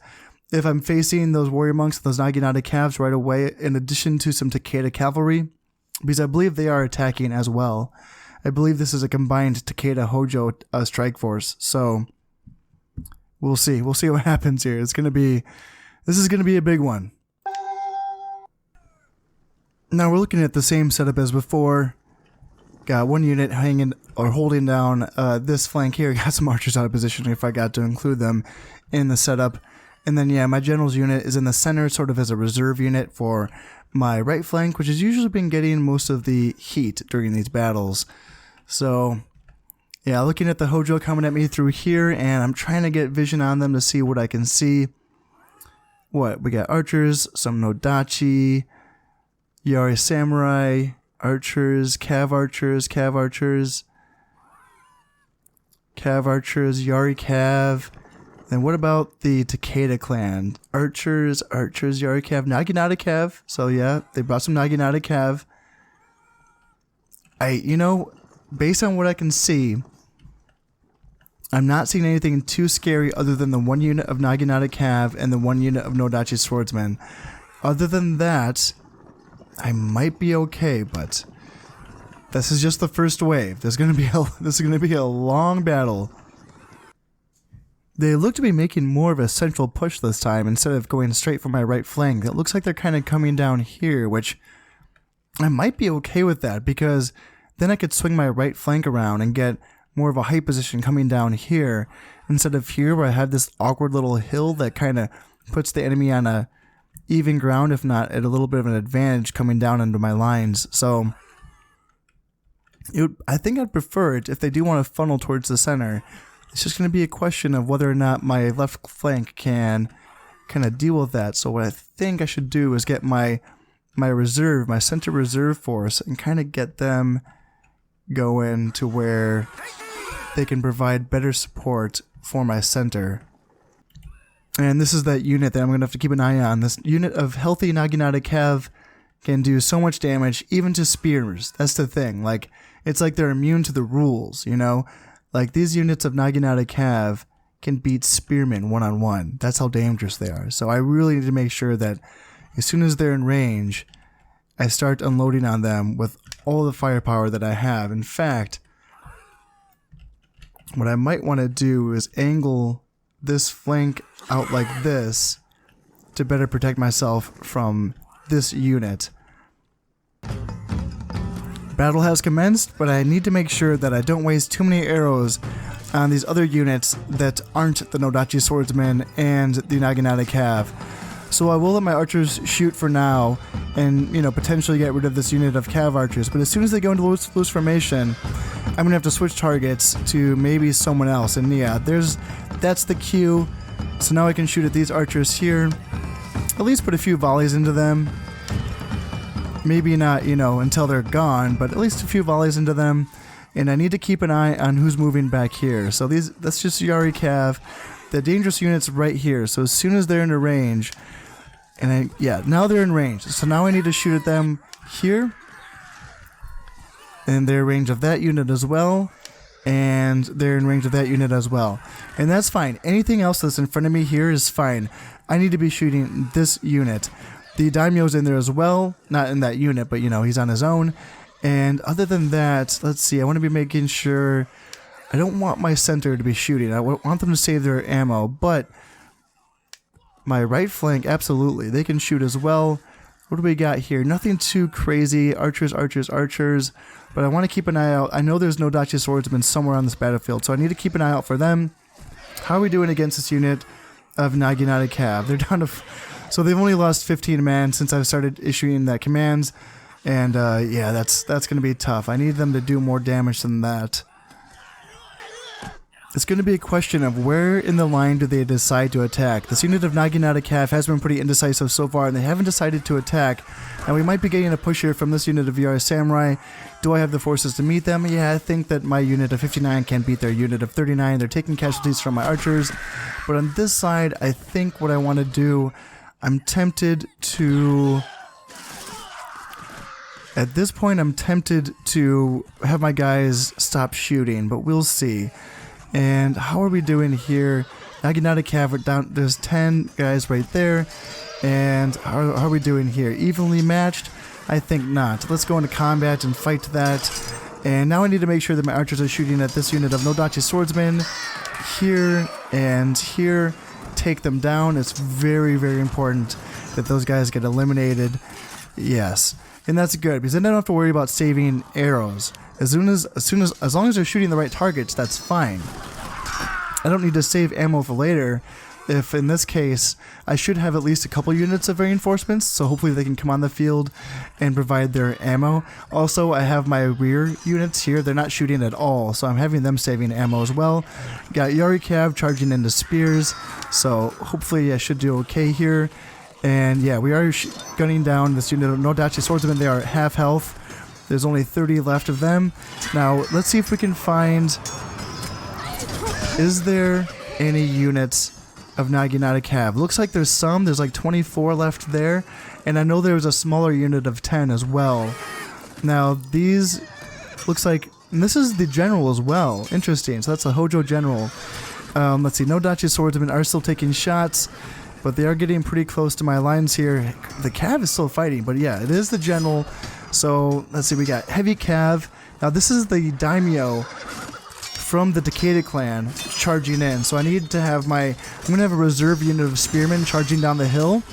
if I'm facing those warrior monks and those Naginata Cavs right away, in addition to some Takeda cavalry, because I believe they are attacking as well. I believe this is a combined Takeda Hojo strike force. So we'll see. We'll see what happens here. This is gonna be a big one. Now we're looking at the same setup as before. Got one unit hanging or holding down this flank here. Got some archers out of position if I got to include them in the setup. And then, my general's unit is in the center, sort of as a reserve unit for my right flank, which has usually been getting most of the heat during these battles. So, looking at the Hojo coming at me through here, and I'm trying to get vision on them to see what I can see. We got archers, some Nodachi, Yari Samurai, archers, Cav archers, Yari Cav. Then what about the Takeda clan? Archers, Yari Cav, Naginata Cav. So they brought some Naginata Cav. Based on what I can see, I'm not seeing anything too scary other than the one unit of Naginata Cav and the one unit of Nodachi Swordsmen. Other than that, I might be okay, but this is just the first wave. This is gonna be a long battle. They look to be making more of a central push this time instead of going straight for my right flank. It looks like they're kind of coming down here, which I might be okay with that because then I could swing my right flank around and get more of a height position coming down here instead of here where I have this awkward little hill that kind of puts the enemy on a even ground, if not at a little bit of an advantage coming down into my lines. So I think I'd prefer it if they do want to funnel towards the center. It's just going to be a question of whether or not my left flank can kind of deal with that. So what I think I should do is get my center reserve force and kind of get them going to where they can provide better support for my center. And this is that unit that I'm going to have to keep an eye on. This unit of healthy Naginata Cav can do so much damage, even to spears. That's the thing. It's like they're immune to the rules, Like, these units of Naginata Cav can beat spearmen one-on-one. That's how dangerous they are. So I really need to make sure that as soon as they're in range, I start unloading on them with all the firepower that I have. In fact, what I might want to do is angle this flank out like this to better protect myself from this unit. Battle has commenced, but I need to make sure that I don't waste too many arrows on these other units that aren't the Nodachi Swordsmen and the Naginata Cav. So I will let my archers shoot for now and, potentially get rid of this unit of Cav archers. But as soon as they go into loose formation, I'm going to have to switch targets to maybe someone else. And that's the cue. So now I can shoot at these archers here. At least put a few volleys into them. Maybe not, until they're gone, but at least a few volleys into them. And I need to keep an eye on who's moving back here. So that's just Yari Cav. The dangerous unit's right here. So as soon as they're in range, now they're in range. So now I need to shoot at them here. And they're in range of that unit as well. And they're in range of that unit as well. And that's fine. Anything else that's in front of me here is fine. I need to be shooting this unit. The daimyo's in there as well. Not in that unit, but he's on his own. And other than that, let's see. I want to be making sure I don't want my center to be shooting. I want them to save their ammo, but my right flank, absolutely. They can shoot as well. What do we got here? Nothing too crazy. Archers, but I want to keep an eye out. I know there's no Nodachi Swordsmen somewhere on this battlefield, so I need to keep an eye out for them. How are we doing against this unit of Naginata Cav? They're down to... So they've only lost 15 men since I've started issuing that commands. And yeah, that's going to be tough. I need them to do more damage than that. It's going to be a question of where in the line do they decide to attack. This unit of Naginata Cav has been pretty indecisive so far, and they haven't decided to attack. And we might be getting a push here from this unit of VR Samurai. Do I have the forces to meet them? Yeah, I think that my unit of 59 can beat their unit of 39. They're taking casualties from my archers. But on this side, I think what I want to do, I'm tempted to... At this point, I'm tempted to have my guys stop shooting, but we'll see. And how are we doing here? Naginata Cav down. There's 10 guys right there. And how are we doing here? Evenly matched? I think not. Let's go into combat and fight that. And now I need to make sure that my archers are shooting at this unit of Nodachi Swordsmen. Here and here. Take them down. It's very, very important that those guys get eliminated. Yes. And that's good, because then I don't have to worry about saving arrows. As long as they're shooting the right targets, that's fine. I don't need to save ammo for later. If in this case, I should have at least a couple units of reinforcements, so hopefully they can come on the field and provide their ammo. Also, I have my rear units here. They're not shooting at all, so I'm having them saving ammo as well. Got Yari Cav charging into spears, so hopefully I should do okay here. And yeah, we are gunning down this unit of Nodachi Swordsmen. They are at half health. There's only 30 left of them. Now, let's see if we can find... Is there any units of Naginata Cav? Looks like there's some. There's like 24 left there. And I know there was a smaller unit of 10 as well. Now, these... Looks like... And this is the general as well. Interesting. So that's a Hojo general. Let's see. Nodachi Swordsmen are still taking shots. But they are getting pretty close to my lines here. The Cav is still fighting. But yeah, it is the general. So, let's see, we got Heavy Cav. Now, this is the Daimyo from the Takeda clan charging in. So, I need to have I'm going to have a reserve unit of spearmen charging down the hill.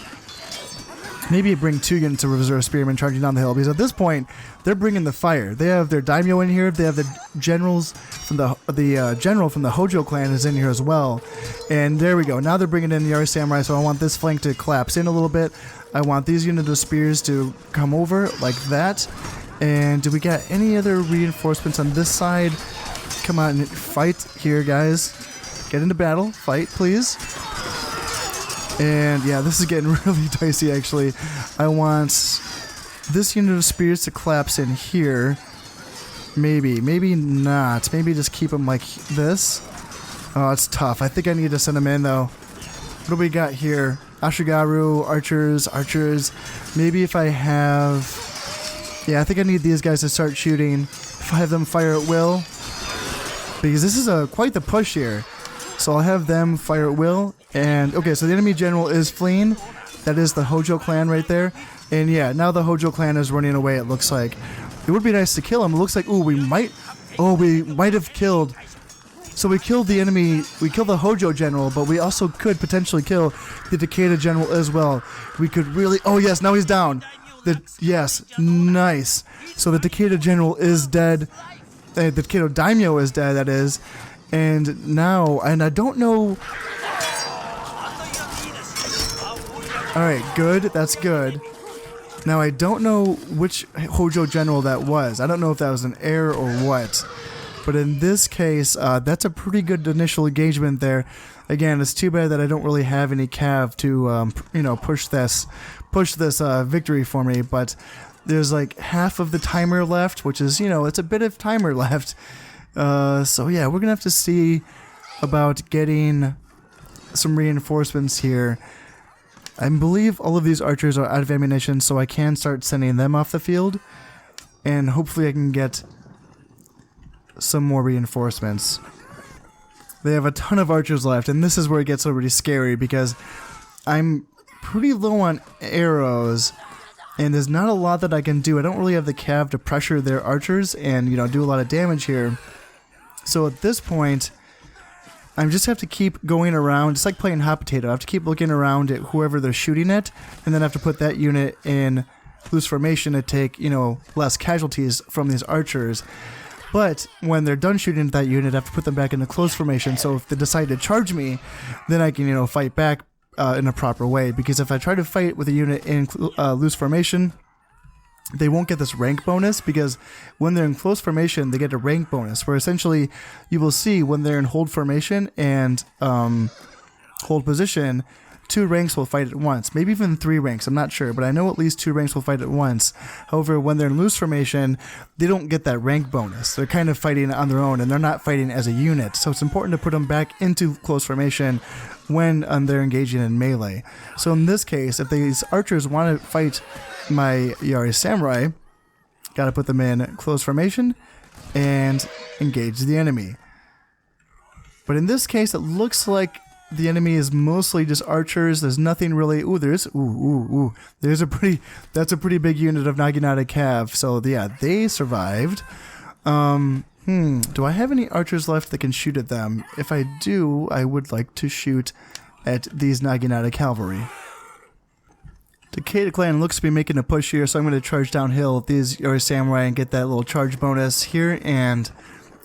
Maybe bring 2 units of reserve spearmen charging down the hill, because at this point, they're bringing the fire. They have their Daimyo in here. They have the generals from the general from the Hojo clan is in here as well. And there we go. Now they're bringing in the Yari Samurai, so I want this flank to collapse in a little bit. I want these units of spears to come over like that. And do we got any other reinforcements on this side? Come on, fight here, guys. Get into battle. Fight, please. And yeah, this is getting really dicey, actually. I want this unit of spears to collapse in here. Maybe not. Maybe just keep them like this. Oh, it's tough. I think I need to send them in, though. What do we got here? Ashigaru, archers. Maybe if I have... Yeah, I think I need these guys to start shooting. If I have them fire at will. Because this is quite the push here. So I'll have them fire at will. And, okay, so the enemy general is fleeing. That is the Hojo clan right there. And yeah, now the Hojo clan is running away, it looks like. It would be nice to kill him. It looks like, ooh, we might have killed... So we killed the enemy, we killed the Hojo general, but we also could potentially kill the Takeda general as well. We could really... Oh, yes, now he's down. Yes, nice. So the Takeda general is dead. The Takeda daimyo is dead, that is. And now, and I don't know... Alright, good. That's good. Now, I don't know which Hojo general that was. I don't know if that was an error or what. But in this case, that's a pretty good initial engagement there. Again, it's too bad that I don't really have any cav to, push this victory for me. But there's like half of the timer left, which is, it's a bit of timer left. So yeah, we're gonna have to see about getting some reinforcements here. I believe all of these archers are out of ammunition, so I can start sending them off the field, and hopefully I can get some more reinforcements. They have a ton of archers left, and this is where it gets already scary because I'm pretty low on arrows, and there's not a lot that I can do. I don't really have the cav to pressure their archers and, do a lot of damage here. So at this point, I just have to keep going around. It's like playing hot potato. I have to keep looking around at whoever they're shooting at, and then I have to put that unit in loose formation to take, less casualties from these archers. But when they're done shooting at that unit, I have to put them back into close formation. So if they decide to charge me, then I can, fight back in a proper way. Because if I try to fight with a unit in loose formation, they won't get this rank bonus, because when they're in close formation, they get a rank bonus, where essentially you will see when they're in hold formation and hold position, 2 ranks will fight at once, maybe even 3 ranks, I'm not sure, but I know at least 2 ranks will fight at once. However, when they're in loose formation, they don't get that rank bonus. They're kind of fighting on their own, and they're not fighting as a unit, so it's important to put them back into close formation when they're engaging in melee. So in this case, if these archers want to fight my Yari Samurai, gotta put them in close formation and engage the enemy. But in this case, it looks like the enemy is mostly just archers. There's nothing really. Ooh, there's that's a pretty big unit of Naginata Cav. So yeah, they survived. Do I have any archers left that can shoot at them? If I do, I would like to shoot at these Naginata Cavalry. Takeda Clan looks to be making a push here, so I'm going to charge downhill with these Yori Samurai and get that little charge bonus here. And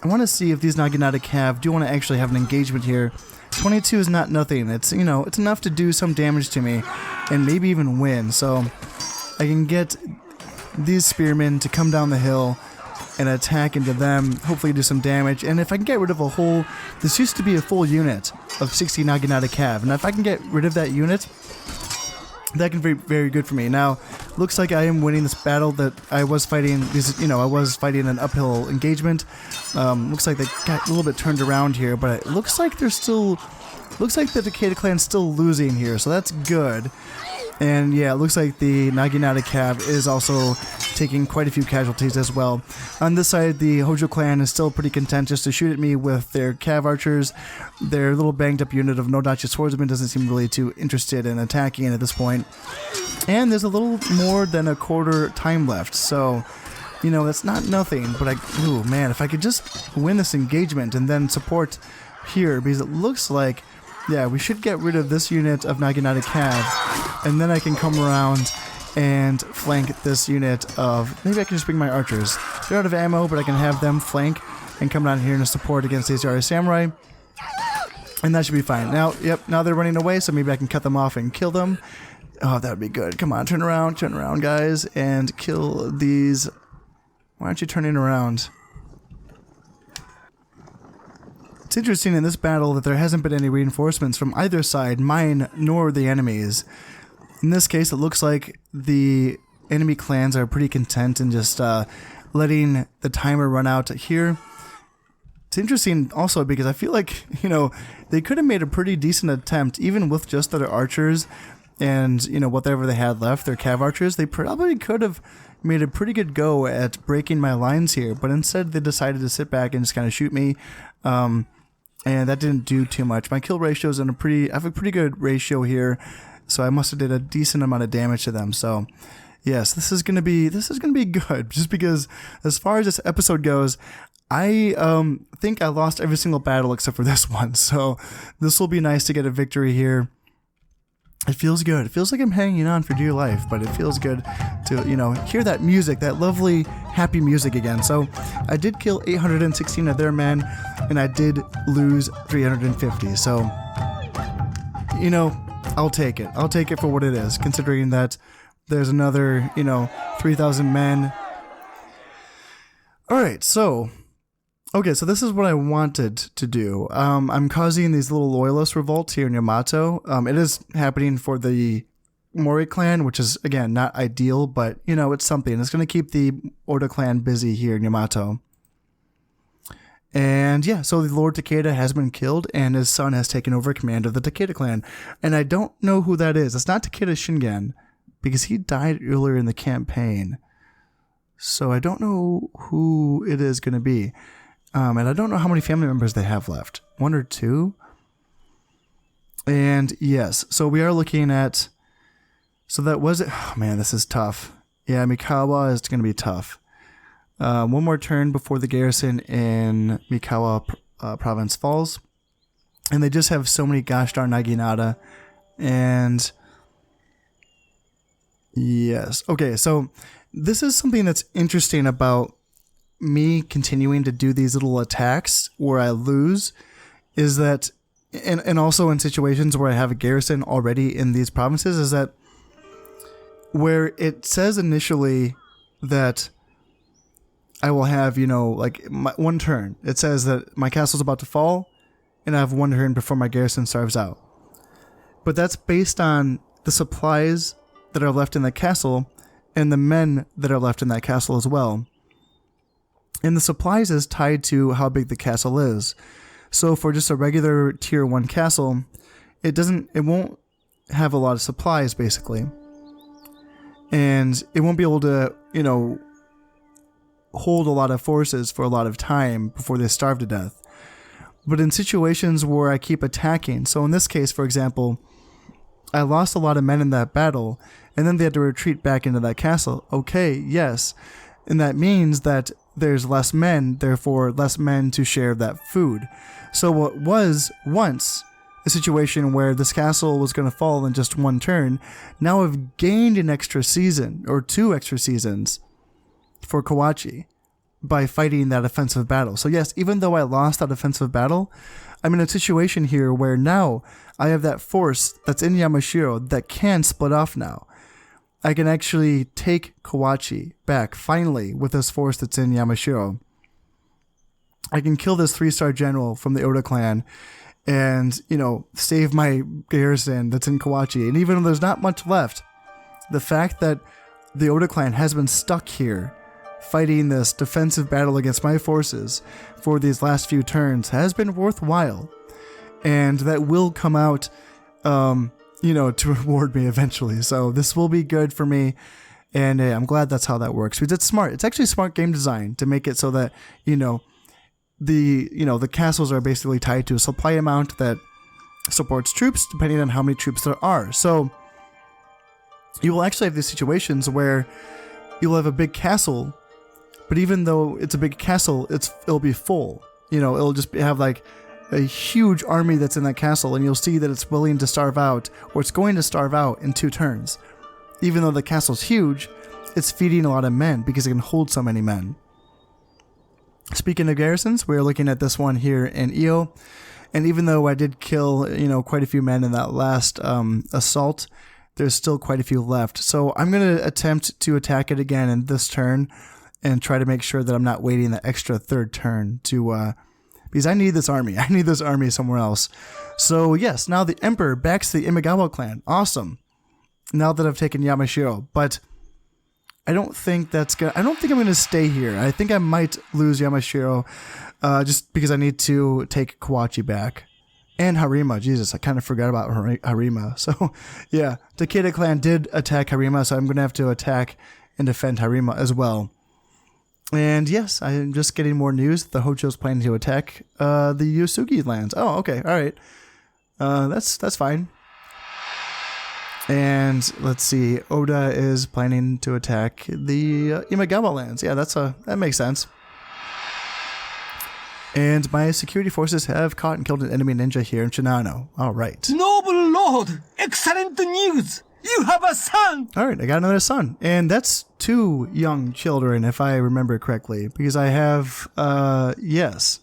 I want to see if these Naginata Cav do want to actually have an engagement here. 22 is not nothing. It's, you know, it's enough to do some damage to me and maybe even win. So I can get these spearmen to come down the hill and attack into them, hopefully do some damage. And if I can get rid of a whole, this used to be a full unit of 60 Naginata Cav, and if I can get rid of that unit, that can be very good for me. Now, looks like I am winning this battle that I was fighting. I was fighting an uphill engagement. Looks like they got a little bit turned around here, but it looks like they're still. Looks like the Takeda Clan's still losing here, so that's good. And yeah, it looks like the Naginata Cav is also taking quite a few casualties as well. On this side, the Hojo Clan is still pretty content just to shoot at me with their Cav archers. Their little banged up unit of Nodachi swordsmen doesn't seem really too interested in attacking at this point. And there's a little more than a quarter time left, so, you know, that's not nothing, but ooh man, if I could just win this engagement and then support here, because it looks like, yeah, we should get rid of this unit of Naginata Cav, and then I can come around and flank this unit of, maybe I can just bring my archers. They're out of ammo, but I can have them flank and come down here and support against these Yari Samurai, and that should be fine. Now, yep, now they're running away, so maybe I can cut them off and kill them. Oh, that would be good. Come on, turn around, guys, and kill these. Why aren't you turning around? It's interesting in this battle that there hasn't been any reinforcements from either side, mine nor the enemies. In this case, it looks like the enemy clans are pretty content in just letting the timer run out here. It's interesting also because I feel like, you know, they could have made a pretty decent attempt, even with just their archers and, you know, whatever they had left, their Cav archers. They probably could have made a pretty good go at breaking my lines here, but instead they decided to sit back and just kind of shoot me. And that didn't do too much. My kill ratio is I have a pretty good ratio here, so I must have did a decent amount of damage to them. So, yes, this is gonna be good. Just because, as far as this episode goes, I think I lost every single battle except for this one. So, this will be nice to get a victory here. It feels good. It feels like I'm hanging on for dear life, but it feels good to, you know, hear that music, that lovely, happy music again. So I did kill 816 of their men, and I did lose 350. So, you know, I'll take it. I'll take it for what it is, considering that there's another, you know, 3,000 men. All right, so... Okay, so this is what I wanted to do. I'm causing these little loyalist revolts here in Yamato. It is happening for the Mori clan, which is, again, not ideal, but, you know, it's something. It's going to keep the Oda clan busy here in Yamato. And, yeah, so the Lord Takeda has been killed, and his son has taken over command of the Takeda clan. And I don't know who that is. It's not Takeda Shingen, because he died earlier in the campaign. So I don't know who it is going to be. And I don't know how many family members they have left. 1 or 2? And yes, so we are looking at... So that was it. Oh, man, this is tough. Yeah, Imagawa is going to be tough. One more turn before the garrison in Imagawa province falls. And they just have so many gosh darn Naginata. And... Yes. Okay, so this is something that's interesting about me continuing to do these little attacks where I lose, is that, and also in situations where I have a garrison already in these provinces, is that where it says initially that I will have, like one turn. It says that my castle's about to fall, and I have one turn before my garrison starves out. But that's based on the supplies that are left in the castle and the men that are left in that castle as well. And the supplies is tied to how big the castle is. So for just a regular tier 1 castle, it won't have a lot of supplies basically. And it won't be able to, hold a lot of forces for a lot of time before they starve to death. But in situations where I keep attacking, so in this case, for example, I lost a lot of men in that battle, and then they had to retreat back into that castle. Okay, yes. And that means that there's less men, therefore less men to share that food. So what was once a situation where this castle was going to fall in just one turn, now I've gained an extra season, or 2 extra seasons, for Kawachi by fighting that offensive battle. So yes, even though I lost that offensive battle, I'm in a situation here where now I have that force that's in Yamashiro that can split off now. I can actually take Kawachi back finally with this force that's in Yamashiro. I can kill this 3-star general from the Oda clan and, save my garrison that's in Kawachi. And even though there's not much left, the fact that the Oda clan has been stuck here fighting this defensive battle against my forces for these last few turns has been worthwhile. And that will come out, to reward me eventually. So this will be good for me. And I'm glad that's how that works. Because it's smart. It's actually smart game design to make it so that, the castles are basically tied to a supply amount that supports troops depending on how many troops there are. So you will actually have these situations where you'll have a big castle, but even though it's a big castle, it'll be full. It'll just have like a huge army that's in that castle, and you'll see that it's willing to starve out, or it's going to starve out in 2 turns. Even though the castle's huge, it's feeding a lot of men because it can hold so many men. Speaking of garrisons, we're looking at this one here in Iyo, and even though I did kill, quite a few men in that last assault, there's still quite a few left. So I'm going to attempt to attack it again in this turn and try to make sure that I'm not waiting the extra 3rd turn to, because I need this army. I need this army somewhere else. So yes, now the Emperor backs the Imagawa clan. Awesome. Now that I've taken Yamashiro, but I don't think I'm going to stay here. I think I might lose Yamashiro, just because I need to take Kawachi back. And Harima. Jesus, I kind of forgot about Harima. So, yeah, Takeda clan did attack Harima, so I'm going to have to attack and defend Harima as well. And yes, I'm just getting more news. The Hojo's planning to attack the Yosugi lands. Oh, okay, all right. That's fine. And let's see, Oda is planning to attack the Imagawa lands. Yeah, that makes sense. And my security forces have caught and killed an enemy ninja here in Shinano. All right. Noble Lord, excellent news! You have a son! All right, I got another son. And that's 2 young children, if I remember correctly. Because I have, yes.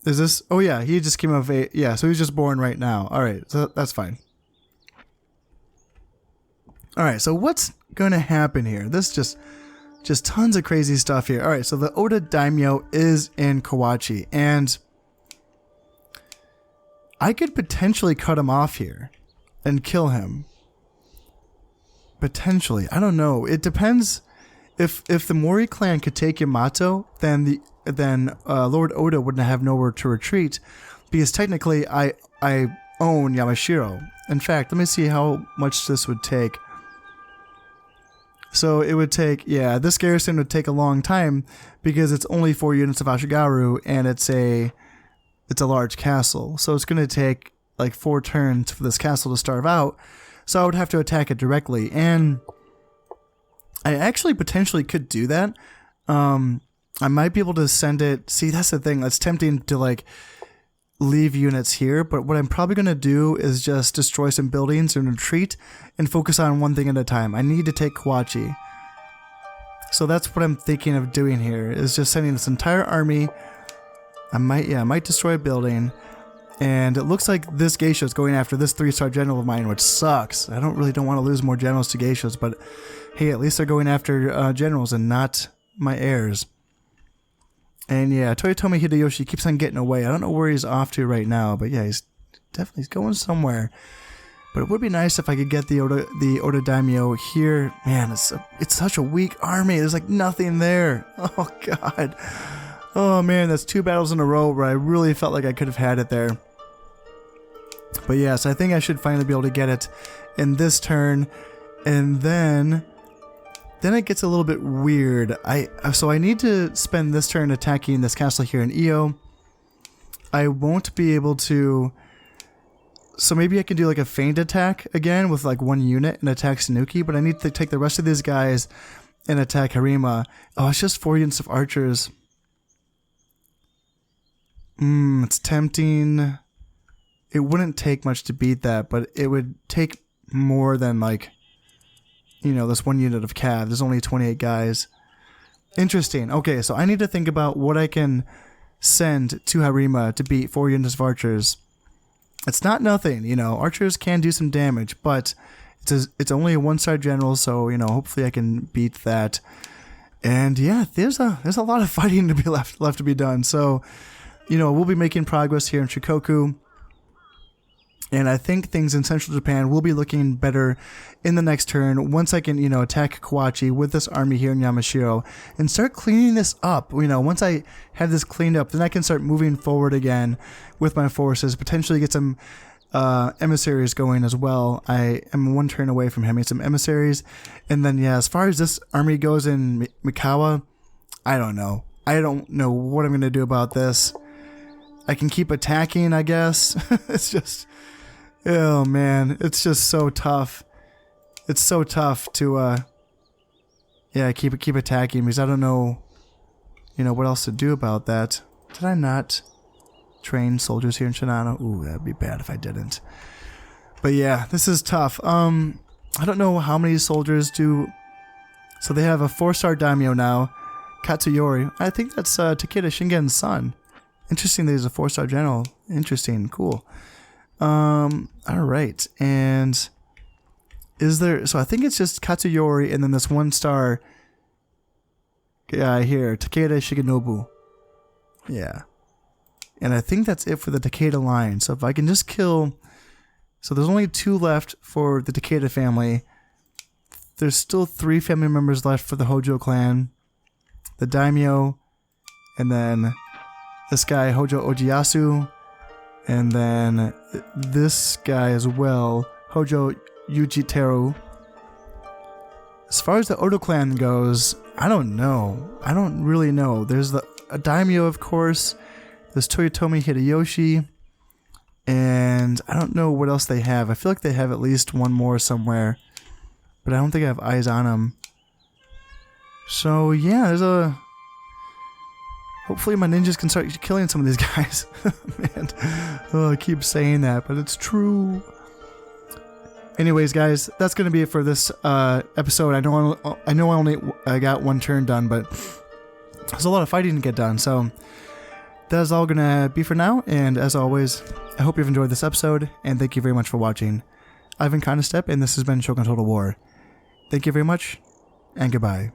Is this? Oh, yeah, he just came of age. Yeah, so he's just born right now. All right, so that's fine. All right, so what's going to happen here? This just tons of crazy stuff here. All right, so the Oda Daimyo is in Kawachi, and I could potentially cut him off here and kill him. Potentially. I don't know. It depends. If the Mori clan could take Yamato, then Lord Oda wouldn't have nowhere to retreat, because technically I own Yamashiro. In fact, let me see how much this would take. So it would take, yeah, this garrison would take a long time because it's only 4 units of Ashigaru and it's a large castle. So it's going to take like 4 turns for this castle to starve out. So I would have to attack it directly. And I actually potentially could do that. I might be able to send it. See, that's the thing. That's tempting to like leave units here, but what I'm probably going to do is just destroy some buildings and retreat and focus on one thing at a time. I need to take Kawachi. So that's what I'm thinking of doing here, is just sending this entire army. I might destroy a building, and it looks like this geisha is going after this 3-star general of mine, which sucks. I don't want to lose more generals to geishas, but hey, at least they're going after generals and not my heirs. And yeah, Toyotomi Hideyoshi keeps on getting away. I don't know where he's off to right now, but yeah, he's definitely going somewhere. But it would be nice if I could get the Oda Daimyo here. Man, it's such a weak army. There's like nothing there. Oh god. Oh man, that's 2 battles in a row where I really felt like I could have had it there. But yes, I think I should finally be able to get it in this turn. And then it gets a little bit weird. So I need to spend this turn attacking this castle here in Io. I won't be able to... So maybe I can do like a feint attack again with like 1 unit and attack Sanuki, but I need to take the rest of these guys and attack Harima. Oh, it's just 4 units of archers. It's tempting. It wouldn't take much to beat that, but it would take more than like, you know, this 1 unit of cav. There's only 28 guys. Interesting. Okay, so I need to think about what I can send to Harima to beat 4 units of archers. It's not nothing, you know, archers can do some damage, but it's only a 1-star general, so, you know, hopefully I can beat that. And yeah, there's a lot of fighting to be left to be done. So, you know, we'll be making progress here in Shikoku. And I think things in central Japan will be looking better in the next turn once I can, you know, attack Kawachi with this army here in Yamashiro and start cleaning this up. You know, once I have this cleaned up, then I can start moving forward again with my forces, potentially get some emissaries going as well. I am 1 turn away from having some emissaries. And then, yeah, as far as this army goes in Mikawa, I don't know. I don't know what I'm going to do about this. I can keep attacking, I guess. It's just... Oh man, it's just so tough. It's so tough to yeah, keep attacking because I don't know, you know, what else to do about that. Did I not train soldiers here in Shinano? Ooh, that'd be bad if I didn't. But yeah, this is tough. I don't know how many soldiers do. So they have a 4-star daimyo now, Katsuyori. I think that's Takeda Shingen's son. Interesting that he's a 4-star general. Interesting, cool. Alright, and is there, so I think it's just Katsuyori and then this 1-star guy here, Takeda Shigenobu. Yeah. And I think that's it for the Takeda line. So if I can just kill, so there's only 2 left for the Takeda family. There's still 3 family members left for the Hojo clan. The daimyo, and then this guy, Hojo Ojiyasu. And then this guy as well, Hojo Yujiteru. As far as the Odo clan goes, I don't know. I don't really know. There's a daimyo, of course. There's Toyotomi Hideyoshi. And I don't know what else they have. I feel like they have at least 1 more somewhere. But I don't think I have eyes on them. So yeah, there's a... Hopefully my ninjas can start killing some of these guys. Man, oh, I keep saying that, but it's true. Anyways, guys, that's going to be it for this episode. I know I only got 1 turn done, but there's a lot of fighting to get done. So that's all going to be for now. And as always, I hope you've enjoyed this episode, and thank you very much for watching. I've been Kinda Step, and this has been Shogun Total War. Thank you very much, and goodbye.